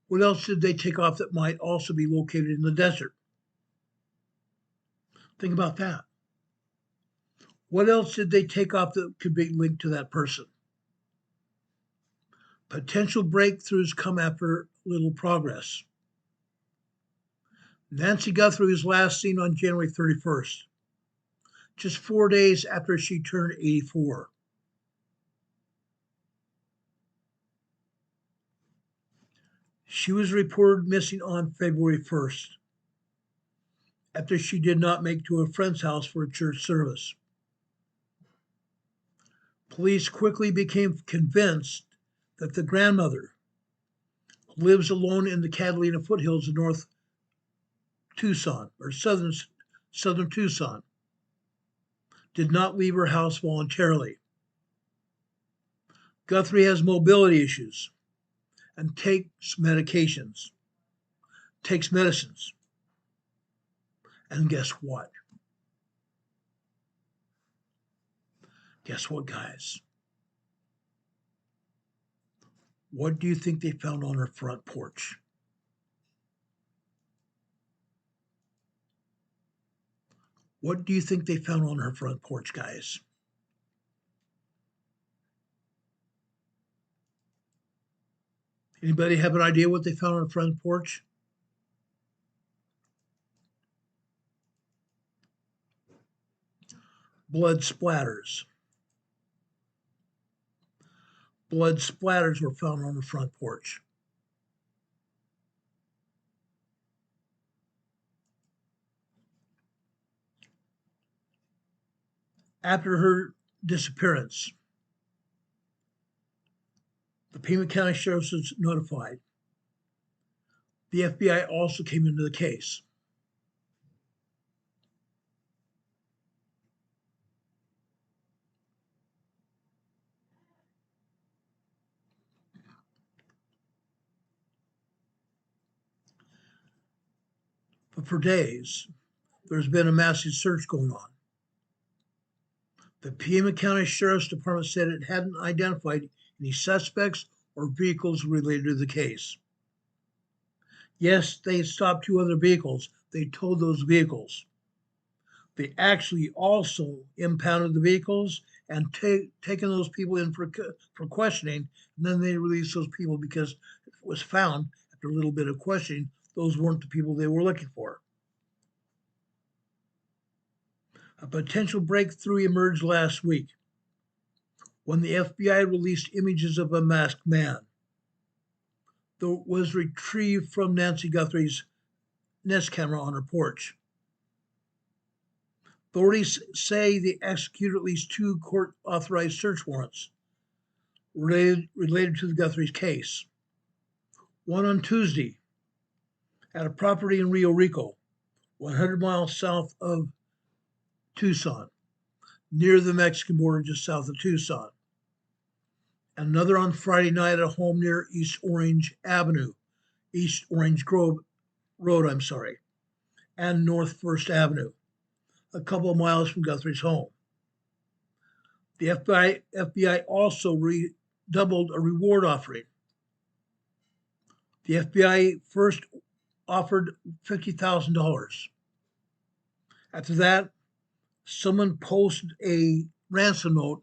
what else did they take off that might also be located in the desert? Think about that. What else did they take off that could be linked to that person? Potential breakthroughs come after little progress. Nancy Guthrie was last seen on January 31st, just 4 days after she turned 84. She was reported missing on February 1st, after she did not make to a friend's house for a church service. Police quickly became convinced that the grandmother, who lives alone in the Catalina foothills of North Tucson, or southern Tucson, did not leave her house voluntarily. Guthrie has mobility issues and takes medicines. And guess what? Guess what, guys? What do you think they found on her front porch? What do you think they found on her front porch, guys? Anybody have an idea what they found on her front porch? Blood splatters. Blood splatters were found on the front porch. After her disappearance, the Pima County Sheriff was notified. The FBI also came into the case. But for days, there's been a massive search going on. The Pima County Sheriff's Department said it hadn't identified any suspects or vehicles related to the case. Yes, they stopped 2 other vehicles. They towed those vehicles. They actually also impounded the vehicles and taken those people in for questioning, and then they released those people because it was found after a little bit of questioning those weren't the people they were looking for. A potential breakthrough emerged last week when the FBI released images of a masked man that was retrieved from Nancy Guthrie's Nest camera on her porch. Authorities say they executed at least 2 court-authorized search warrants related to the Guthrie's case. One on Tuesday at a property in Rio Rico, 100 miles south of Tucson, near the Mexican border just south of Tucson. And another on Friday night at a home near East Orange Grove Road, and North First Avenue, a couple of miles from Guthrie's home. The FBI also doubled a reward offering. The FBI first offered $50,000. After that, someone posted a ransom note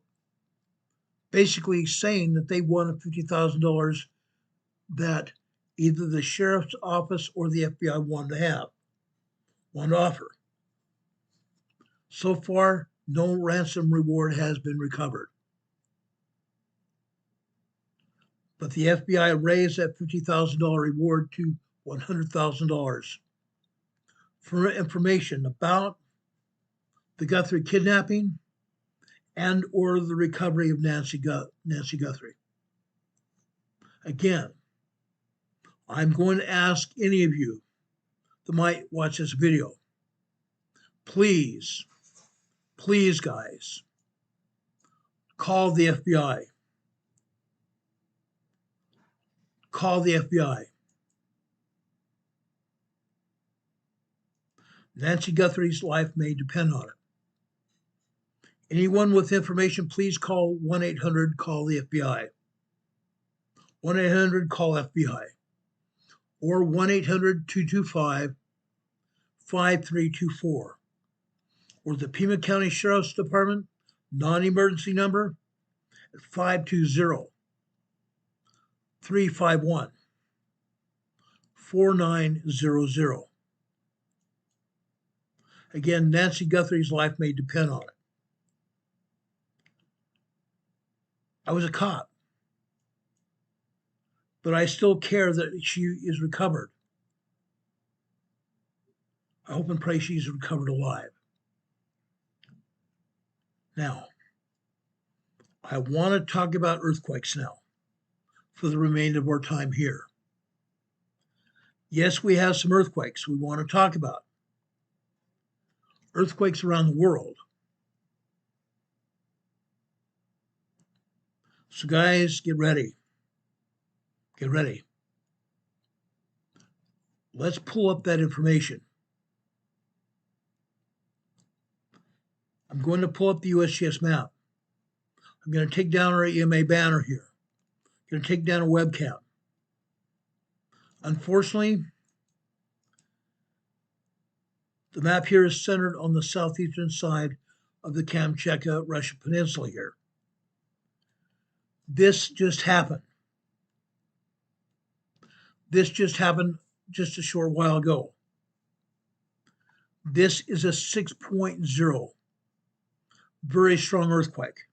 basically saying that they wanted $50,000 that either the sheriff's office or the FBI wanted to offer. So far, no ransom reward has been recovered. But the FBI raised that $50,000 reward to $100,000 for information about the Guthrie kidnapping and or the recovery of Nancy Guthrie. Again, I'm going to ask any of you that might watch this video, please, guys, call the FBI. Call the FBI. Nancy Guthrie's life may depend on it. Anyone with information, please call 1-800-CALL-THE-FBI. 1-800-CALL-FBI. Or 1-800-225-5324. Or the Pima County Sheriff's Department non-emergency number at 520-351-4900. Again, Nancy Guthrie's life may depend on it. I was a cop, but I still care that she is recovered. I hope and pray she's recovered alive. Now, I want to talk about earthquakes now for the remainder of our time here. Yes, we have some earthquakes we want to talk about. Earthquakes around the world. So guys, get ready. Get ready. Let's pull up that information. I'm going to pull up the USGS map. I'm going to take down our EMA banner here. I'm going to take down a webcam. Unfortunately, the map here is centered on the southeastern side of the Kamchatka Russian Peninsula here. This just happened. This just happened just a short while ago. This is a 6.0, very strong earthquake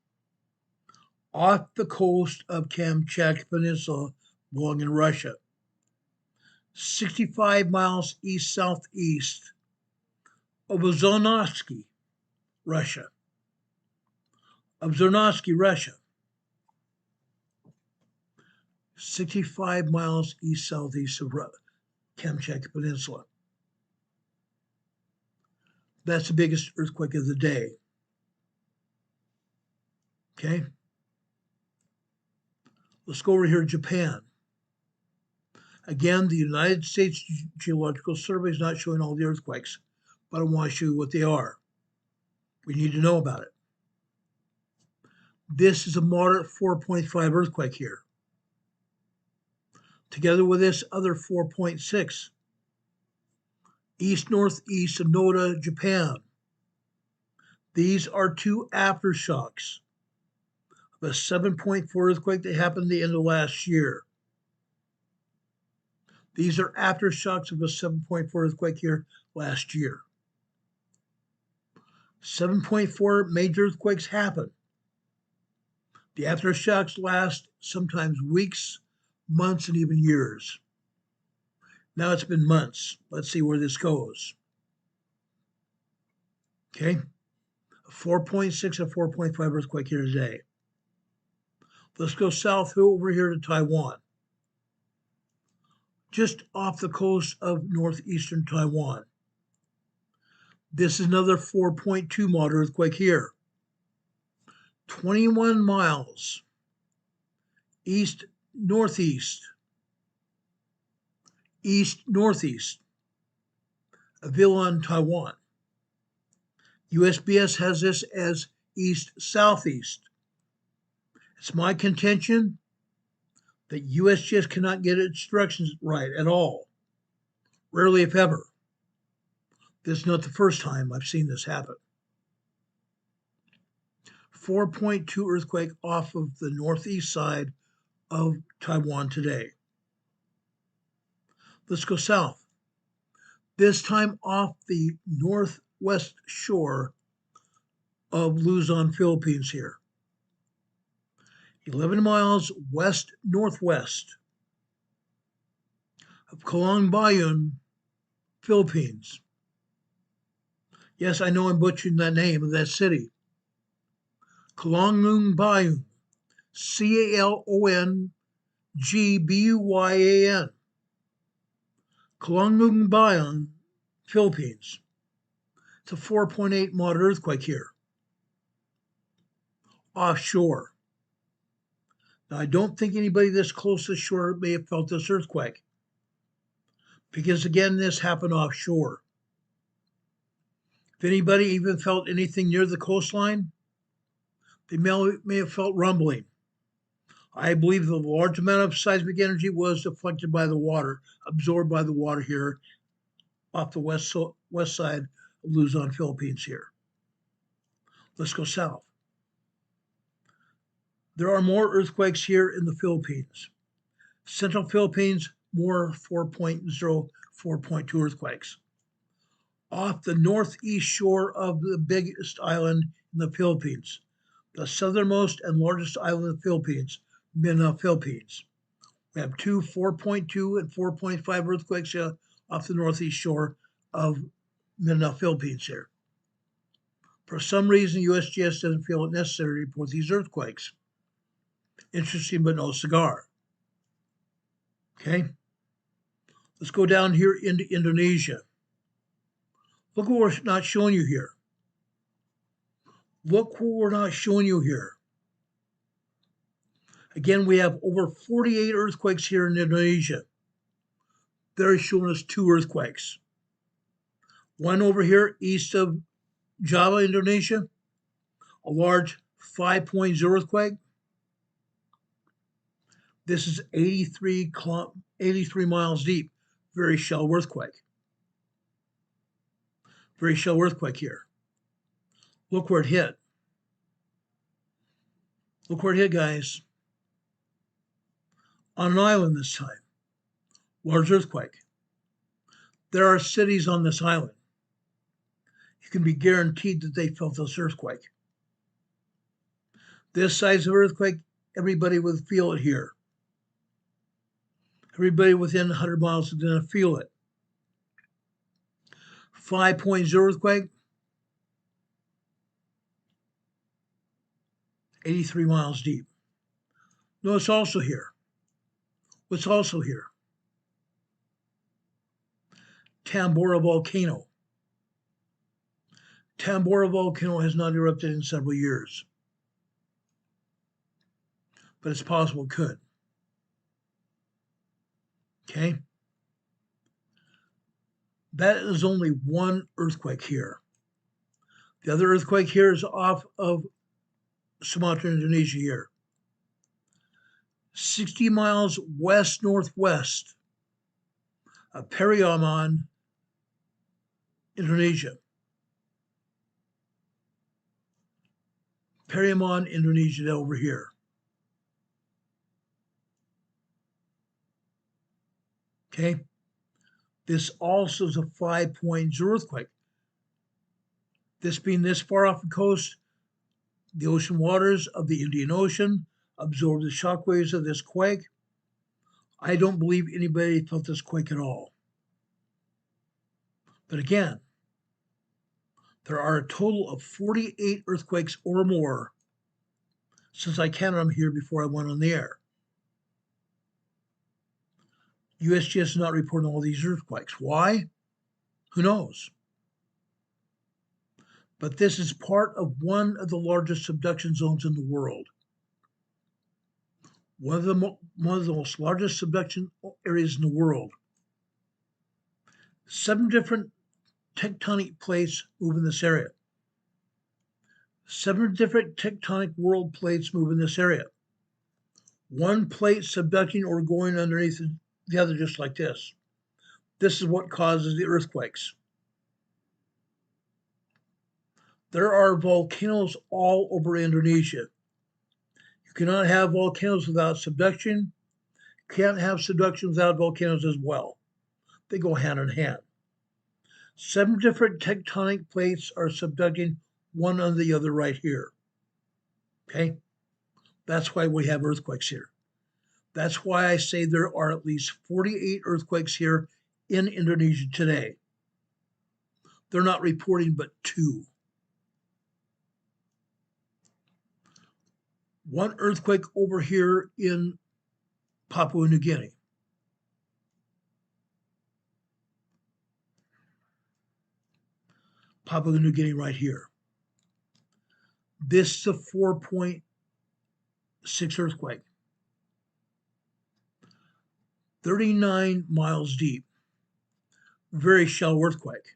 off the coast of Kamchatka Peninsula belonging in Russia, 65 miles east-southeast of Ozornovsky, Russia. 65 miles east-southeast of Kamchatka Peninsula. That's the biggest earthquake of the day. Okay? Let's go over here to Japan. Again, the United States Geological Survey is not showing all the earthquakes, but I want to show you what they are. We need to know about it. This is a moderate 4.5 earthquake here. together with this other 4.6, east-northeast of Noda, Japan. These are two aftershocks of a 7.4 earthquake that happened at the end of last year. These are aftershocks of a 7.4 earthquake here last year. 7.4 major earthquakes happen. The aftershocks last sometimes weeks, months, and even years. Now it's been months. Let's see where this goes. Okay, a 4.6 and 4.5 earthquake here today. Let's go south over here to Taiwan. Just off the coast of northeastern Taiwan. This is another 4.2 moderate earthquake here. 21 miles east-northeast of Aveyah, Taiwan. USPS has this as east-southeast. It's my contention that USGS cannot get its directions right at all. Rarely, if ever. This is not the first time I've seen this happen. 4.2 earthquake off of the northeast side of Taiwan today. Let's go south. This time off the northwest shore of Luzon, Philippines here. 11 miles west-northwest of Calangbayun, Philippines. Yes, I know I'm butchering the name of that city. Calangbayun, Calongbuyan, Calangbayun, Philippines. It's a 4.8 moderate earthquake here, offshore. Now, I don't think anybody this close to shore may have felt this earthquake, because again, this happened offshore. If anybody even felt anything near the coastline, they may have felt rumbling. I believe the large amount of seismic energy was deflected by the water, absorbed by the water here off the west side of Luzon, Philippines here. Let's go south. There are more earthquakes here in the Philippines. Central Philippines, more 4.0, 4.2 earthquakes. Off the northeast shore of the biggest island in the Philippines, the southernmost and largest island in the Philippines, Mindanao, Philippines. We have two 4.2 and 4.5 earthquakes off the northeast shore of Mindanao, Philippines here. For some reason, USGS doesn't feel it necessary to report these earthquakes. Interesting, but no cigar. Okay, let's go down here into Indonesia. Look what we're not showing you here. Look what we're not showing you here. Again, we have over 48 earthquakes here in Indonesia. They're showing us two earthquakes. One over here east of Java, Indonesia, a large 5.0 earthquake. This is 83 miles deep. Very shallow earthquake. Very shallow earthquake here. Look where it hit. Look where it hit, guys. On an island this time. Large earthquake. There are cities on this island. You can be guaranteed that they felt this earthquake. This size of earthquake, everybody would feel it here. Everybody within 100 miles is going to feel it. 5.0 earthquake, 83 miles deep. No, it's also here. What's also here? Tambora volcano. Tambora volcano has not erupted in several years, but it's possible it could. Okay? That is only one earthquake here. The other earthquake here is off of Sumatra, Indonesia here. 60 miles west-northwest of Pariaman, Indonesia. Pariaman, Indonesia, over here. Okay. This also is a 5.0 earthquake. This being this far off the coast, the ocean waters of the Indian Ocean absorbed the shock waves of this quake. I don't believe anybody felt this quake at all. But again, there are a total of 48 earthquakes or more since I counted them here before I went on the air. USGS is not reporting all these earthquakes. Why? Who knows? But this is part of one of the largest subduction zones in the world. One of the most largest subduction areas in the world. 7 different tectonic plates move in this area. 7 different tectonic world plates move in this area. One plate subducting or going underneath the other, just like this. This is what causes the earthquakes. There are volcanoes all over Indonesia. You cannot have volcanoes without subduction. Can't have subduction without volcanoes as well. They go hand in hand. 7 different tectonic plates are subducting one under the other right here. Okay? That's why we have earthquakes here. That's why I say there are at least 48 earthquakes here in Indonesia today. They're not reporting but 2. One earthquake over here in Papua New Guinea. Papua New Guinea right here. This is a 4.6 earthquake. 39 miles deep. Very shallow earthquake.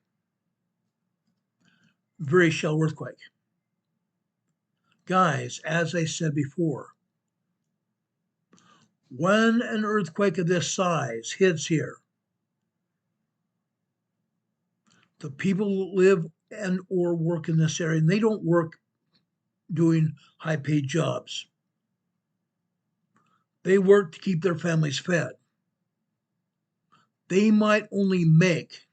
Very shallow earthquake. Guys, as I said before, when an earthquake of this size hits here, the people who live and or work in this area, and they don't work doing high-paid jobs. They work to keep their families fed. They might only make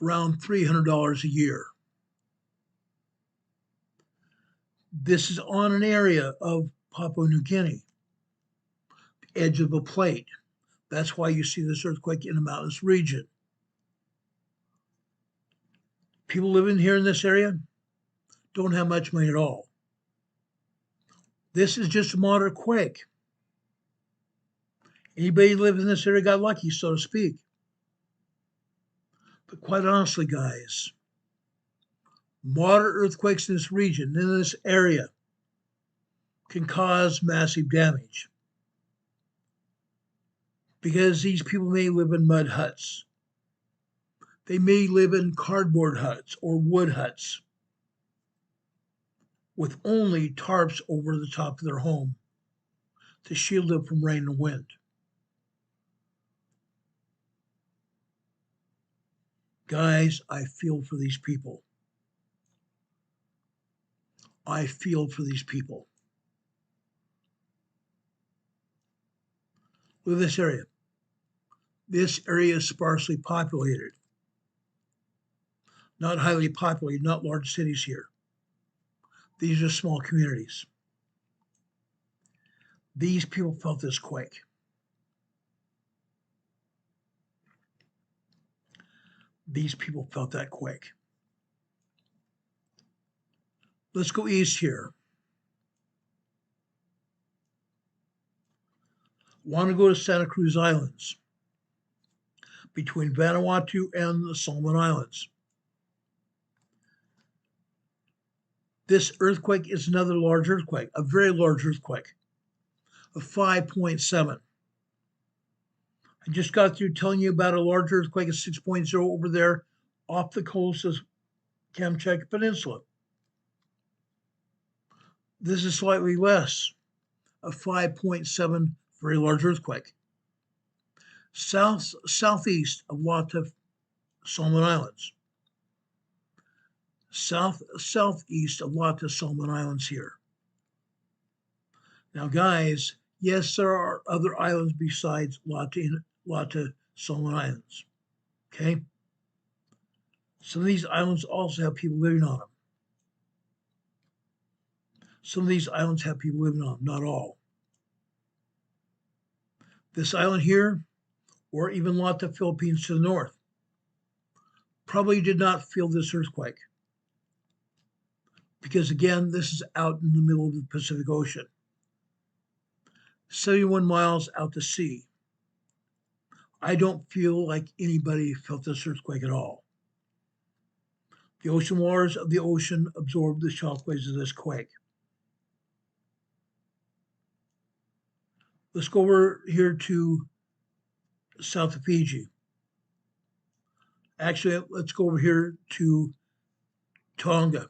around $300 a year. This is on an area of Papua New Guinea, the edge of a plate. That's why you see this earthquake in a mountainous region. People living here in this area don't have much money at all. This is just a moderate quake. Anybody who lives in this area got lucky, so to speak. But quite honestly, guys, moderate earthquakes in this region, in this area, can cause massive damage. Because these people may live in mud huts. They may live in cardboard huts or wood huts with only tarps over the top of their home to shield them from rain and wind. Guys, I feel for these people. I feel for these people. Look at this area. This area is sparsely populated. Not highly populated, not large cities here. These are small communities. These people felt this quake. These people felt that quake. Let's go east here. Want to go to Santa Cruz Islands, between Vanuatu and the Solomon Islands. This earthquake is another large earthquake, a very large earthquake, of 5.7. I just got through telling you about a large earthquake of 6.0 over there off the coast of Kamchatka Peninsula. This is slightly less, a 5.7 very large earthquake. Southeast of Lata Solomon Islands. Southeast of Lata Solomon Islands here. Now, guys, yes, there are other islands besides Lata Solomon Islands. Okay? Some of these islands also have people living on them. Some of these islands have people living on them, not all. This island here, or even Lata, Philippines to the north, probably did not feel this earthquake. Because again, this is out in the middle of the Pacific Ocean. 71 miles out to sea. I don't feel like anybody felt this earthquake at all. The ocean waters of the ocean absorbed the shockwaves of this quake. Let's go over here to south of Fiji. Actually, let's go over here to Tonga.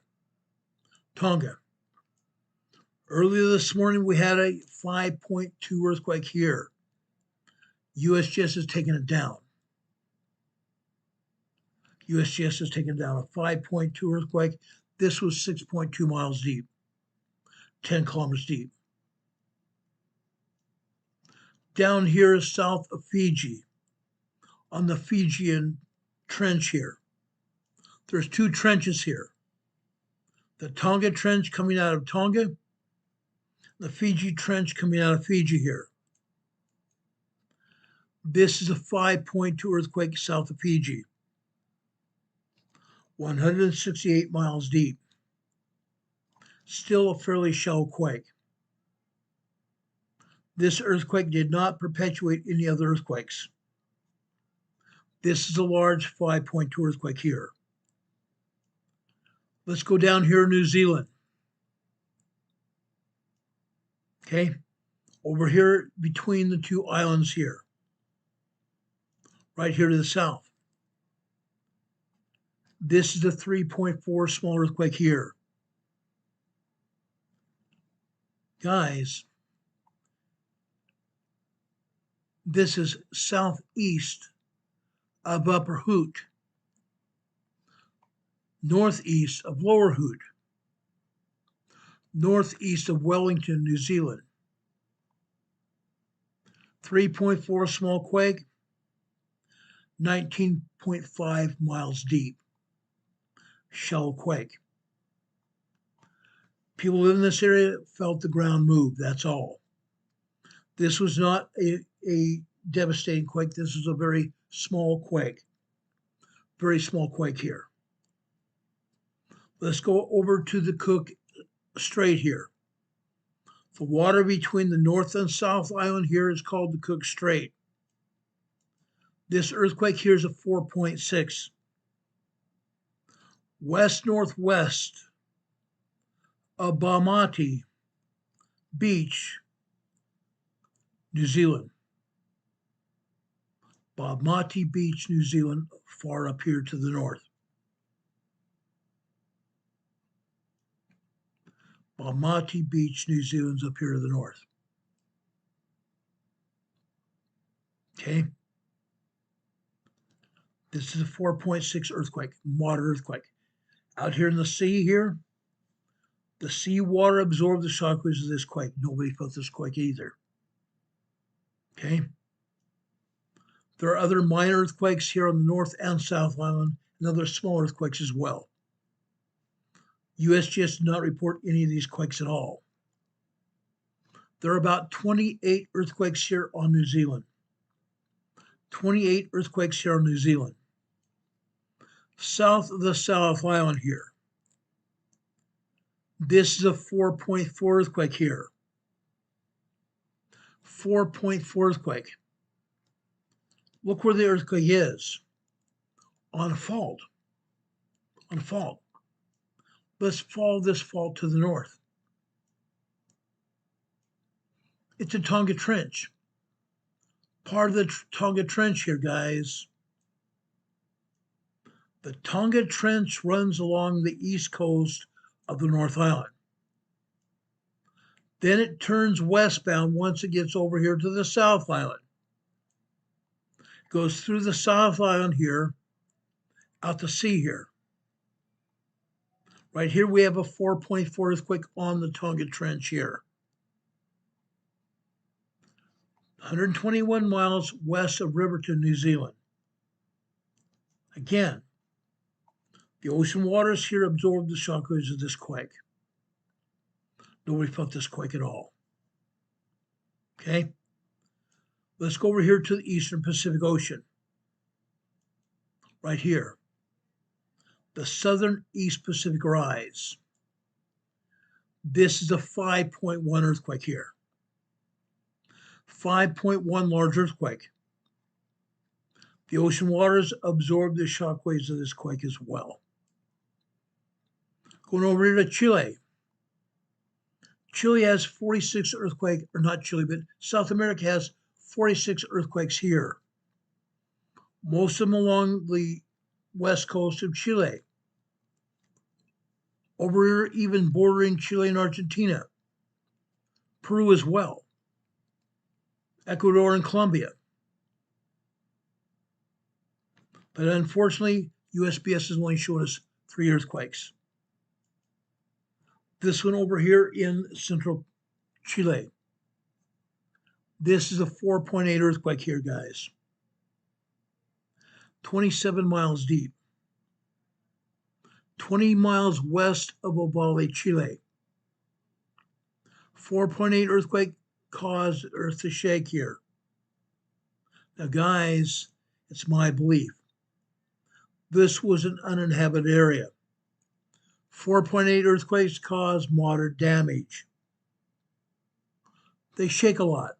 Earlier this morning, we had a 5.2 earthquake here. USGS has taken it down. USGS has taken down a 5.2 earthquake. This was 6.2 miles deep, 10 kilometers deep. Down here south of Fiji, on the Fijian trench here. There's two trenches here. The Tonga Trench coming out of Tonga, the Fiji Trench coming out of Fiji here. This is a 5.2 earthquake south of Fiji, 168 miles deep. Still a fairly shallow quake. This earthquake did not perpetuate any other earthquakes. This is a large 5.2 earthquake here. Let's go down here in New Zealand. Okay, over here between the two islands here, right here to the south. This is a 3.4 small earthquake here. Guys, this is southeast of Upper Hoot, northeast of Lower Hoot, northeast of Wellington, New Zealand. 3.4 small quake, 19.5 miles deep. Shallow quake. People who live in this area felt the ground move, that's all. This was not a devastating quake. This is a very small quake. Very small quake here. Let's go over to the Cook Strait here. The water between the North and South Island here is called the Cook Strait. This earthquake here is a 4.6. West-northwest of Baamati Beach, New Zealand. Baamati Beach, New Zealand, far up here to the north. Baamati Beach, New Zealand's up here to the north. Okay. This is a 4.6 earthquake, moderate earthquake. Out here in the sea here, the sea water absorbed the shockwaves of this quake. Nobody felt this quake either. Okay. There are other minor earthquakes here on the North and South Island, and other small earthquakes as well. USGS did not report any of these quakes at all. There are about 28 earthquakes here on New Zealand. 28 earthquakes here on New Zealand. South of the South Island here. This is a 4.4 earthquake here. 4.4 earthquake. Look where the earthquake is. On a fault. On a fault. Let's follow this fault to the north. It's a Tonga Trench. Part of the Tonga Trench here, guys. The Tonga Trench runs along the east coast of the North Island. Then it turns westbound once it gets over here to the South Island. Goes through the South Island here, out to sea here. Right here we have a 4.4 earthquake on the Tonga Trench here. 121 miles west of Riverton, New Zealand. Again, the ocean waters here absorbed the shockwaves of this quake. Nobody felt this quake at all. Okay? Let's go over here to the Eastern Pacific Ocean. Right here. The Southern East Pacific Rise. This is a 5.1 earthquake here. 5.1 large earthquake. The ocean waters absorbed the shockwaves of this quake as well. Going over here to Chile. Chile has 46 earthquakes, or not Chile, but South America has 46 earthquakes here. Most of them along the west coast of Chile. Over here, even bordering Chile and Argentina. Peru as well. Ecuador and Colombia. But unfortunately, USGS has only shown us 3 earthquakes. This one over here in central Chile. This is a 4.8 earthquake here, guys. 27 miles deep. 20 miles west of Ovalle, Chile. 4.8 earthquake caused earth to shake here. Now, guys, it's my belief. This was an uninhabited area. 4.8 earthquakes cause moderate damage. They shake a lot.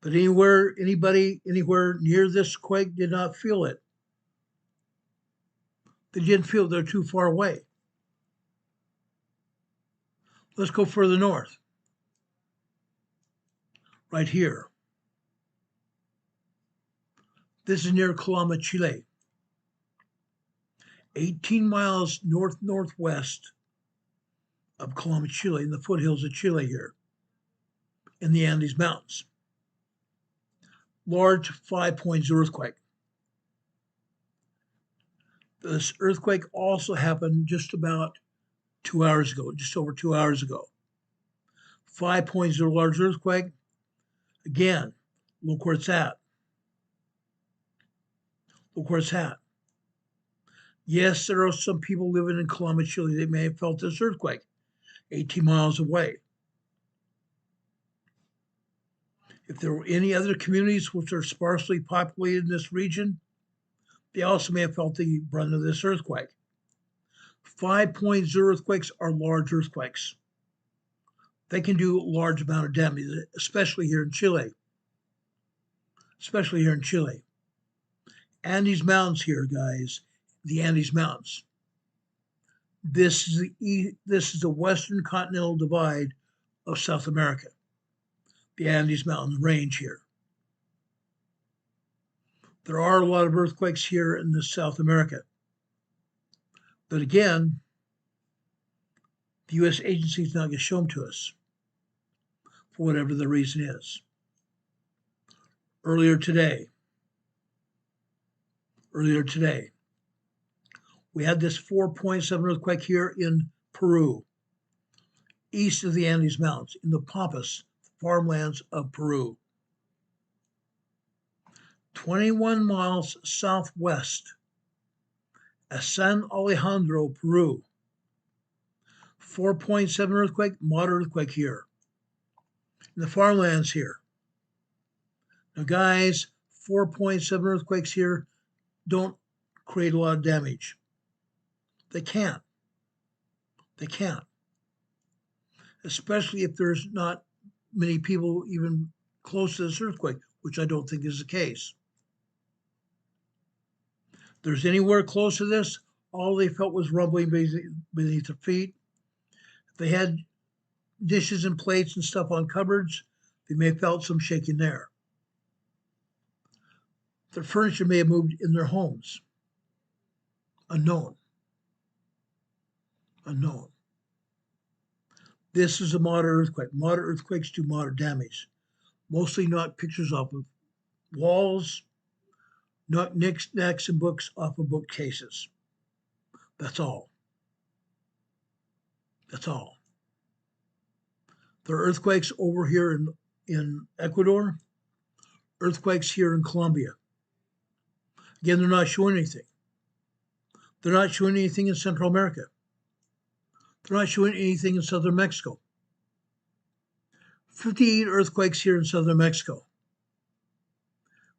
But anybody anywhere near this quake did not feel it. They didn't feel it. They're too far away. Let's go further north. Right here. This is near Calama, Chile. 18 miles northwest of Calama, Chile, in the foothills of Chile here, in the Andes Mountains. Large 5.0 earthquake. This earthquake also happened just about 2 hours ago, just over 2 hours ago. 5.0 large earthquake. Again, look where it's at. Look where it's at. Yes, there are some people living in Calama, Chile. They may have felt this earthquake 18 miles away. If there were any other communities which are sparsely populated in this region, they also may have felt the brunt of this earthquake. 5.0 earthquakes are large earthquakes. They can do a large amount of damage, especially here in Chile. Especially here in Chile. Andes Mountains here, guys. The Andes Mountains. This is the western continental divide of South America. The Andes Mountain range here. There are a lot of earthquakes here in South America. But again, the U.S. agency is not going to show them to us for whatever the reason is. Earlier today, we had this 4.7 earthquake here in Peru, east of the Andes Mountains, in the pampas, farmlands of Peru. 21 miles southwest of San Alejandro, Peru. 4.7 earthquake, moderate earthquake here. In the farmlands here. Now, guys, 4.7 earthquakes here don't create a lot of damage. They can't. They can't. Especially if there's not many people even close to this earthquake, which I don't think is the case. If there's anywhere close to this, all they felt was rumbling beneath their feet. If they had dishes and plates and stuff on cupboards, they may have felt some shaking there. Their furniture may have moved in their homes. Unknown. This is a moderate earthquake. Moderate earthquakes do moderate damage. Mostly knock pictures off of walls, knock knickknacks and books off of bookcases. That's all. That's all. There are earthquakes over here in Ecuador, earthquakes here in Colombia. Again, they're not showing anything. They're not showing anything in Central America. They're not showing anything in southern Mexico. 58 earthquakes here in southern Mexico.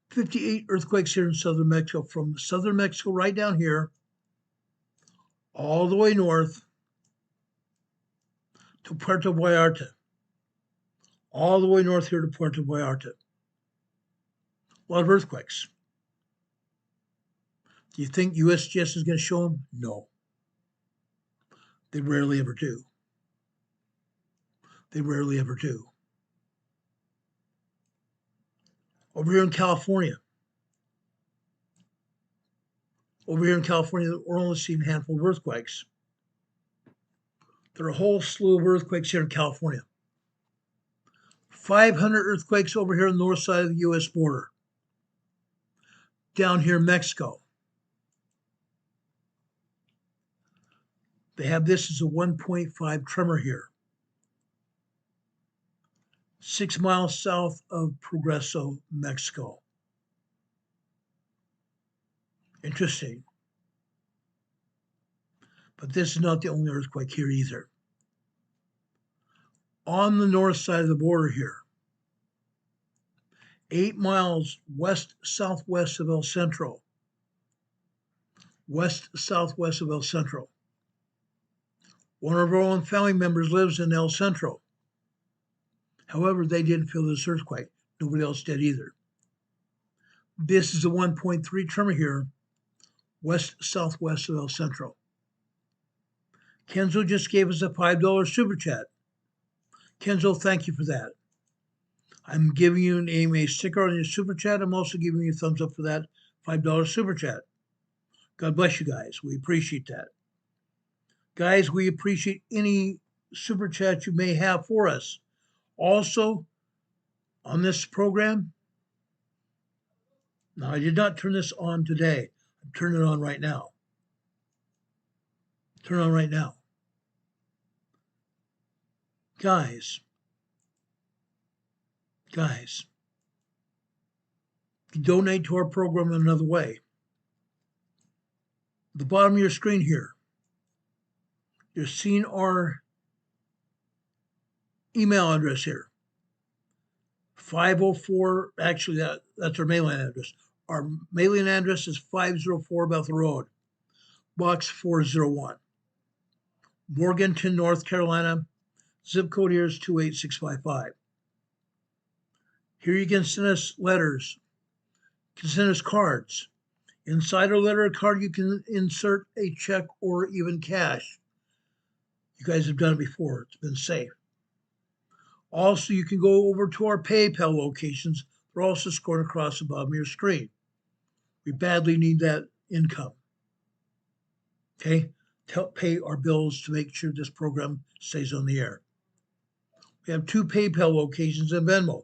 58 earthquakes here in southern Mexico, from southern Mexico right down here, all the way north to Puerto Vallarta. All the way north here to Puerto Vallarta. A lot of earthquakes. Do you think USGS is going to show them? No. They rarely ever do. They rarely ever do. Over here in California. We're only seeing a handful of earthquakes. There are a whole slew of earthquakes here in California. 500 earthquakes over here on the north side of the U.S. border. Down here in Mexico. They have this as a 1.5 tremor here. 6 miles south of Progreso, Mexico. Interesting. But this is not the only earthquake here either. On the north side of the border here, 8 miles west-southwest of El Centro. West-southwest of El Centro. One of our own family members lives in El Centro. However, they didn't feel this earthquake. Nobody else did either. This is a 1.3 tremor here, west-southwest of El Centro. Kenzo just gave us a $5 super chat. Kenzo, thank you for that. I'm giving you an EMA sticker on your super chat. I'm also giving you a thumbs up for that $5 super chat. God bless you guys. We appreciate that. Guys, we appreciate any super chat you may have for us. Also, on this program, now I did not turn this on today. I'm turning it on right now. Turn it on right now. Guys, you donate to our program in another way. At the bottom of your screen here, you're seeing our email address here. 504, actually that's our mailing address. Our mailing address is 504 Bethel Road, Box 401, Morganton, North Carolina. Zip code here is 28655. Here you can send us letters. You can send us cards. Inside our letter or card, you can insert a check or even cash. You guys have done it before. It's been safe. Also, you can go over to our PayPal locations. They're also scored across the bottom of your screen. We badly need that income. Okay? To help pay our bills to make sure this program stays on the air. We have 2 PayPal locations in Venmo.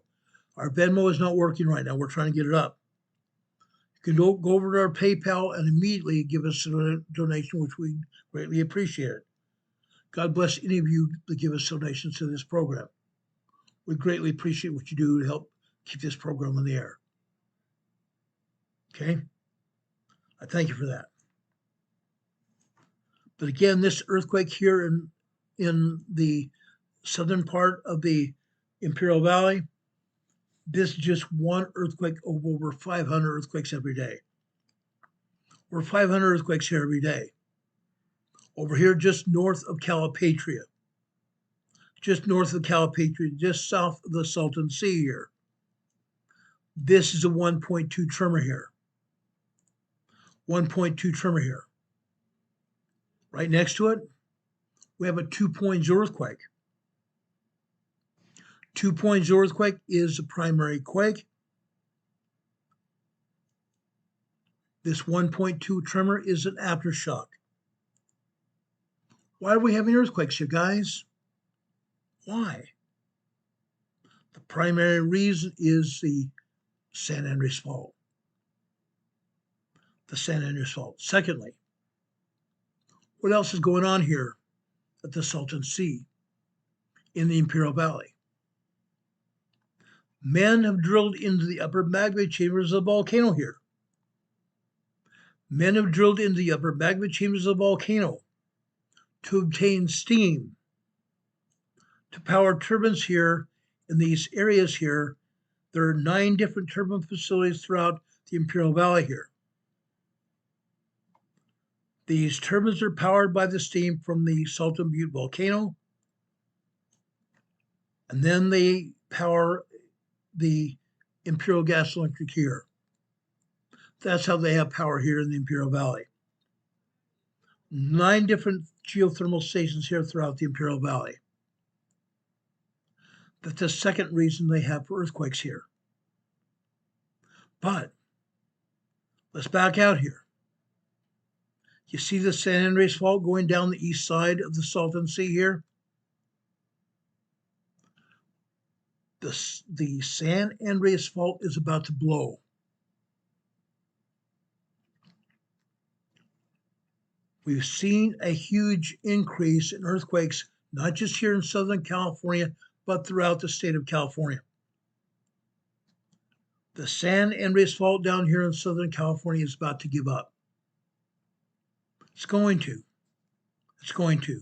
Our Venmo is not working right now. We're trying to get it up. You can go over to our PayPal and immediately give us a donation, which we greatly appreciate. God bless any of you that give us donations to this program. We greatly appreciate what you do to help keep this program on the air. Okay? I thank you for that. But again, this earthquake here in the southern part of the Imperial Valley, this is just one earthquake of over 500 earthquakes every day. Over 500 earthquakes here every day. Over here, just north of Calipatria. Just north of Calipatria, just south of the Salton Sea here. This is a 1.2 tremor here. 1.2 tremor here. Right next to it, we have a 2.0 earthquake. 2.0 earthquake is a primary quake. This 1.2 tremor is an aftershock. Why are we having earthquakes here, guys? Why? The primary reason is the San Andreas Fault. The San Andreas Fault. Secondly, what else is going on here at the Salton Sea in the Imperial Valley? Men have drilled into the upper magma chambers of the volcano here. Men have drilled into the upper magma chambers of the volcano to obtain steam, to power turbines here in these areas here. There are 9 different turbine facilities throughout the Imperial Valley here. These turbines are powered by the steam from the Salton Butte volcano, and then they power the Imperial Gas Electric here. That's how they have power here in the Imperial Valley. 9 different geothermal stations here throughout the Imperial Valley. That's the second reason they have for earthquakes here. But let's back out here. You see the San Andreas Fault going down the east side of the Salton Sea here? The San Andreas Fault is about to blow. We've seen a huge increase in earthquakes, not just here in Southern California, but throughout the state of California. The San Andreas Fault down here in Southern California is about to give up. It's going to. It's going to.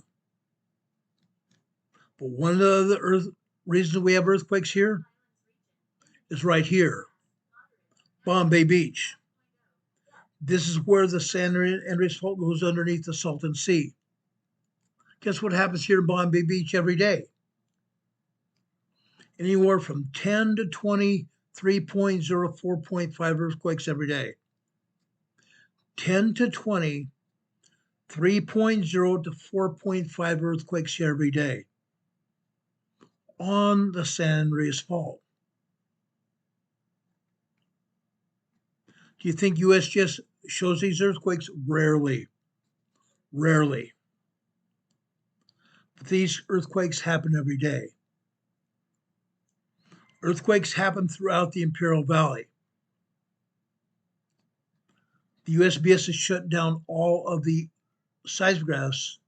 But one of the reasons we have earthquakes here is right here, Bombay Beach. This is where the San Andreas Fault goes underneath the Salton Sea. Guess what happens here in Bombay Beach every day? Anywhere from 10 to 20 3.0, 4.5 earthquakes every day. 10 to 20 3.0 to 4.5 earthquakes every day on the San Andreas Fault. Do you think USGS shows these earthquakes? Rarely. Rarely. But these earthquakes happen every day. Earthquakes happen throughout the Imperial Valley. The USGS has shut down all of the seismographs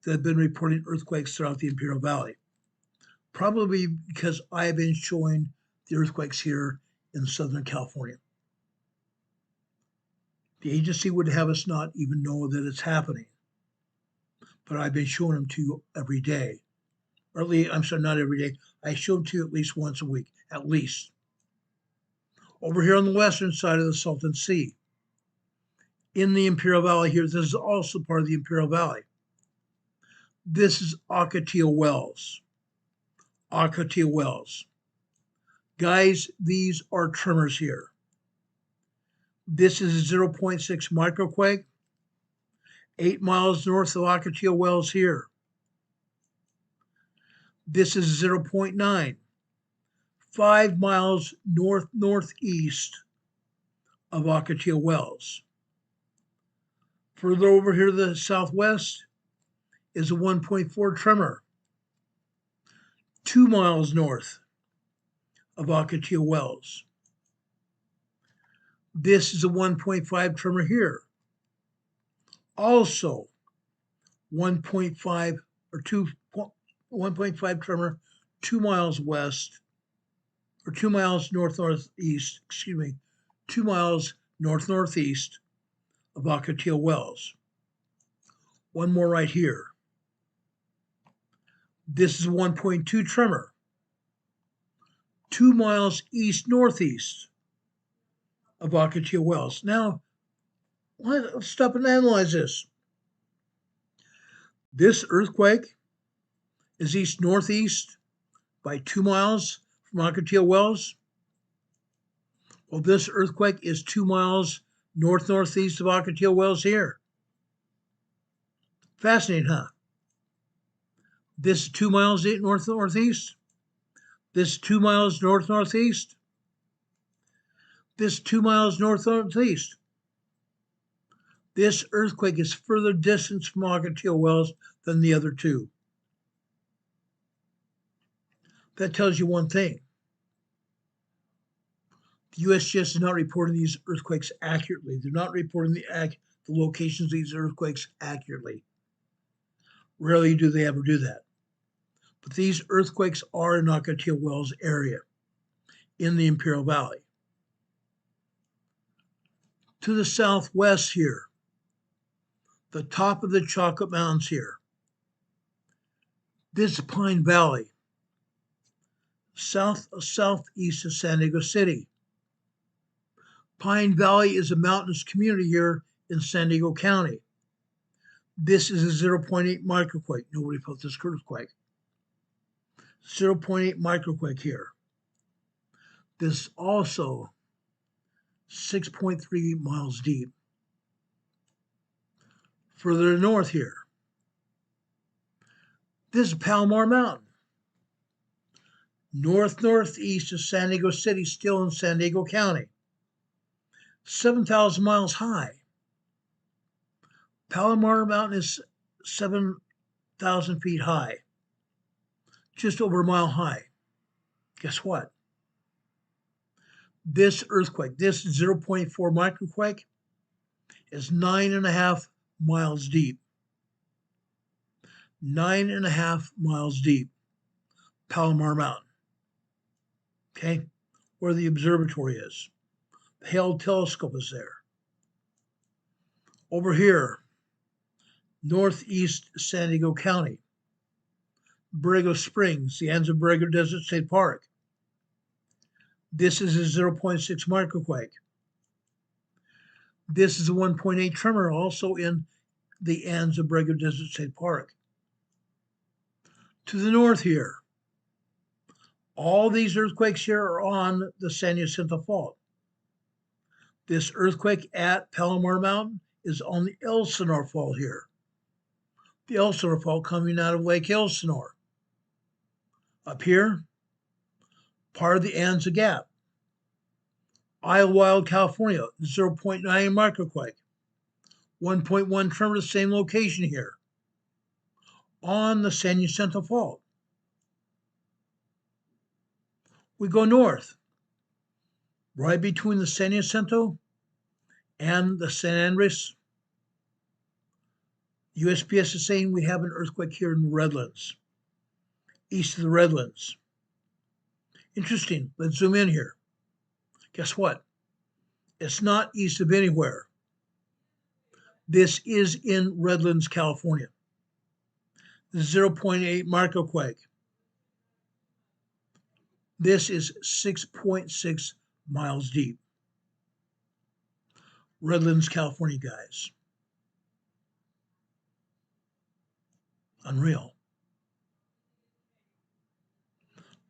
that have been reporting earthquakes throughout the Imperial Valley. Probably because I have been showing the earthquakes here in Southern California. The agency would have us not even know that it's happening. But I've been showing them to you every day. Or at least, I'm sorry, not every day. I show them to you at least once a week, at least. Over here on the western side of the Salton Sea, in the Imperial Valley here, this is also part of the Imperial Valley. This is Aveyah Wells. Aveyah Wells. Guys, these are tremors here. This is a 0.6 microquake, 8 miles north of Aveyah Wells here. This is 0.9, 5 miles northeast of Aveyah Wells. Further over here to the southwest is a 1.4 tremor, 2 miles north of Aveyah Wells. This is a 1.5 tremor here. Also 1.5 or 1.5 tremor 2 miles west, or 2 miles northeast, 2 miles northeast of Aveyah Wells. One more right here. This is a 1.2 tremor, 2 miles east-northeast of Aveyah Wells. Now, let's stop and analyze this. This earthquake is east-northeast by 2 miles from Aveyah Wells. Well, this earthquake is 2 miles northeast of Aveyah Wells here. Fascinating, huh? This is 2 miles northeast. This 2 miles northeast. This 2 miles northeast. This earthquake is further distance from Aveyah Wells than the other two. That tells you one thing. The USGS is not reporting these earthquakes accurately. They're not reporting the locations of these earthquakes accurately. Rarely do they ever do that. But these earthquakes are in Ocotillo Wells area in the Imperial Valley. To the southwest here, the top of the Chocolate Mountains here, this is Pine Valley, southeast of San Diego City. Pine Valley is a mountainous community here in San Diego County. This is a 0.8 microquake. Nobody felt this earthquake. 0.8 microquake here. This also 6.3 miles deep. Further north here, this is Palomar Mountain. Northeast of San Diego City, still in San Diego County. 7,000 miles high. Palomar Mountain is 7,000 feet high, just over a mile high. Guess what? This earthquake, this 0.4 microquake, is 9.5 miles deep. 9.5 miles deep, Palomar Mountain. Okay, where the observatory is. The Hale telescope is there. Over here, northeast San Diego County, Borrego Springs, the Anza Borrego Desert State Park. This is a 0.6 microquake. This is a 1.8 tremor, also in the Anza Borrego Desert State Park. To the north here, all these earthquakes here are on the San Jacinto Fault. This earthquake at Palomar Mountain is on the Elsinore Fault here. The Elsinore Fault coming out of Lake Elsinore. Up here, part of the Anza Gap. Idlewild, California, 0.9 microquake. 1.1 tremor, the same location here. On the San Jacinto Fault. We go north, right between the San Jacinto and the San Andres. USPS is saying we have an earthquake here in the Redlands, east of the Redlands. Interesting. Let's zoom in here. Guess what? It's not east of anywhere. This is in Redlands, California. The 0.8 microquake. This is 6.6 miles deep. Redlands, California, guys. Unreal.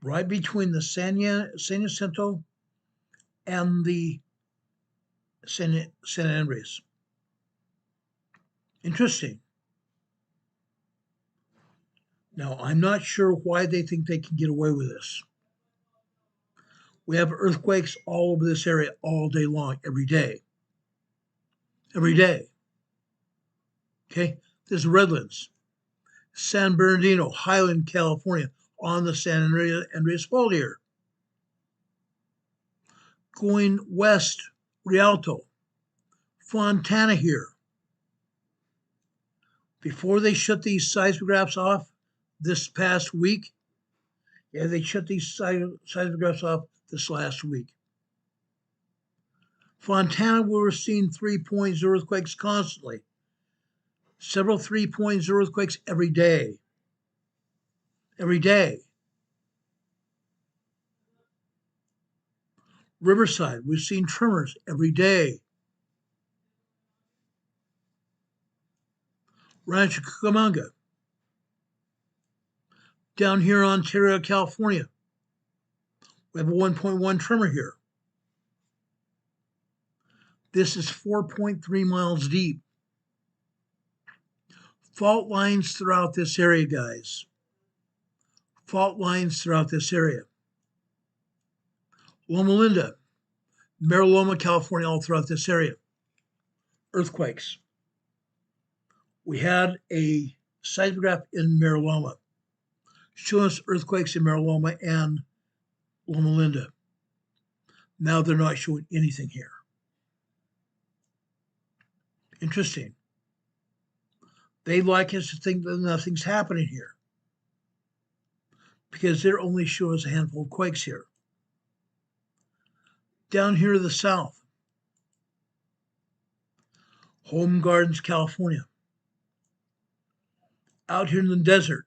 Right between the San Jacinto and the San Andres. Interesting. Now, I'm not sure why they think they can get away with this. We have earthquakes all over this area all day long, every day. Every day. Okay, this is Redlands, San Bernardino, Highland, California, on the San Andreas Fault here. Going west, Rialto, Fontana here. Before they shut these seismographs off this past week, they shut these seismographs off this last week. Fontana, we were seeing 3.0 earthquakes constantly. Several 3.0 earthquakes every day. Every day. Riverside, we've seen tremors every day. Rancho Cucamonga. Down here in Ontario, California, we have a 1.1 tremor here. This is 4.3 miles deep. Fault lines throughout this area, guys. Fault lines throughout this area. Loma Linda, Mira Loma, California, all throughout this area. Earthquakes. We had a seismograph in Mira Loma. showing us earthquakes in Mara Loma and Loma Linda. Now they're not showing anything here. Interesting. They like us to think that nothing's happening here because they're only showing us a handful of quakes here. Down here to the south, Home Gardens, California. Out here in the desert.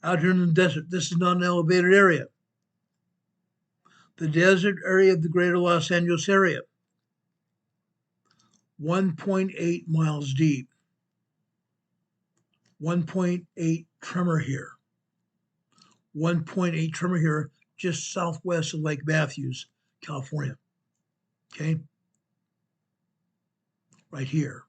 This is not an elevated area. The desert area of the greater Los Angeles area. 1.8 miles deep. 1.8 tremor here. 1.8 tremor here, just southwest of Lake Matthews, California. Okay? Right here.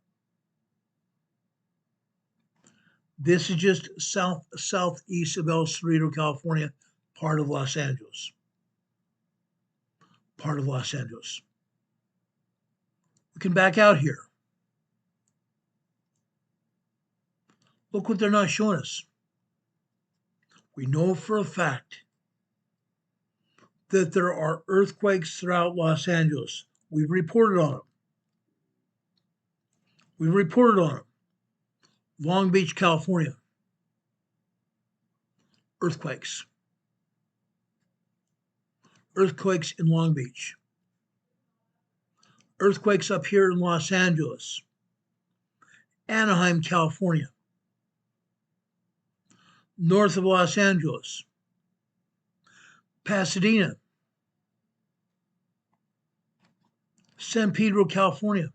This is just southeast of El Cerrito, California, part of Los Angeles. Part of Los Angeles. We can back out here. Look what they're not showing us. We know for a fact that there are earthquakes throughout Los Angeles. We've reported on them. Long Beach, California. Earthquakes. Earthquakes in Long Beach. Earthquakes up here in Los Angeles. Anaheim, California. North of Los Angeles. Pasadena. San Pedro, California.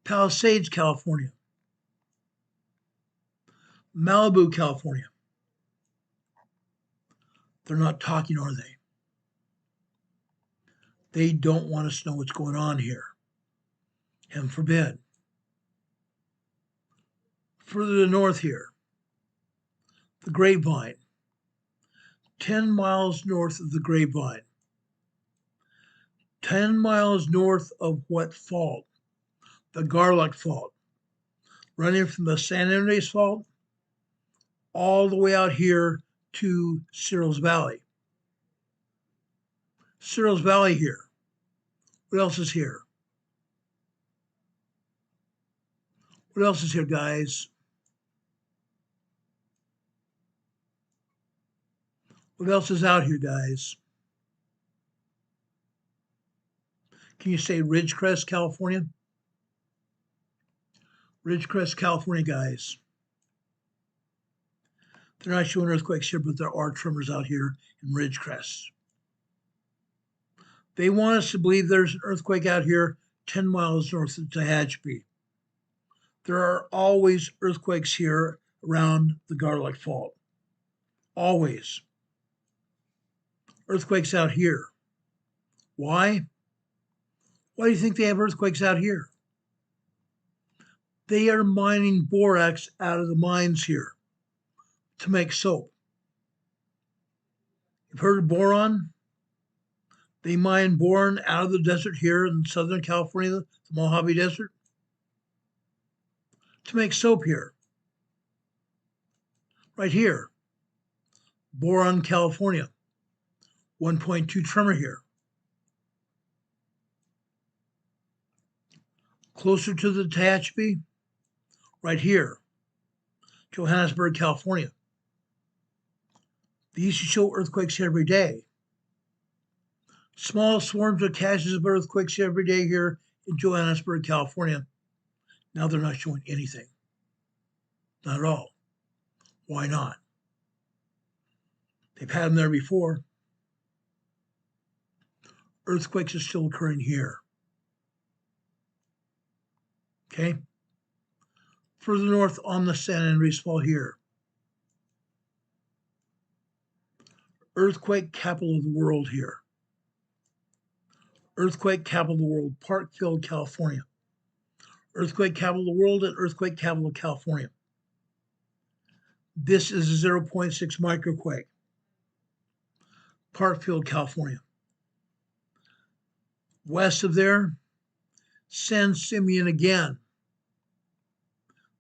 Palisades, California. Malibu, California. They're not talking, are they? They don't want us to know what's going on here. Heaven forbid. Further to the north here, the Grapevine. 10 miles north of the Grapevine. 10 miles north of what fault? The Garlock Fault. Running from the San Andreas Fault all the way out here to Searles Valley. Searles Valley here. What else is here? What else is here, guys? What else is out here, guys? Can you say Ridgecrest, California? Ridgecrest, California, guys. They're not showing earthquakes here, but there are tremors out here in Ridgecrest. They want us to believe there's an earthquake out here 10 miles north of Tehachapi. There are always earthquakes here around the Garlock Fault. Always. Earthquakes out here. Why? Why do you think they have earthquakes out here? They are mining borax out of the mines here to make soap. You've heard of boron? They mine boron out of the desert here in Southern California, the Mojave Desert, to make soap here. Right here. Boron, California. 1.2 tremor here. Closer to the Tehachapi, right here, Johannesburg, California. These show earthquakes every day. Small swarms of caches of earthquakes every day here in Johannesburg, California. Now they're not showing anything. Not at all. Why not? They've had them there before. Earthquakes are still occurring here. Okay? Further north on the San Andreas Fault here. Earthquake capital of the world here. Earthquake capital of the world, Parkville, California. Earthquake capital of the world and earthquake capital of California. This is a 0.6 microquake. Parkfield, California. West of there, San Simeon again.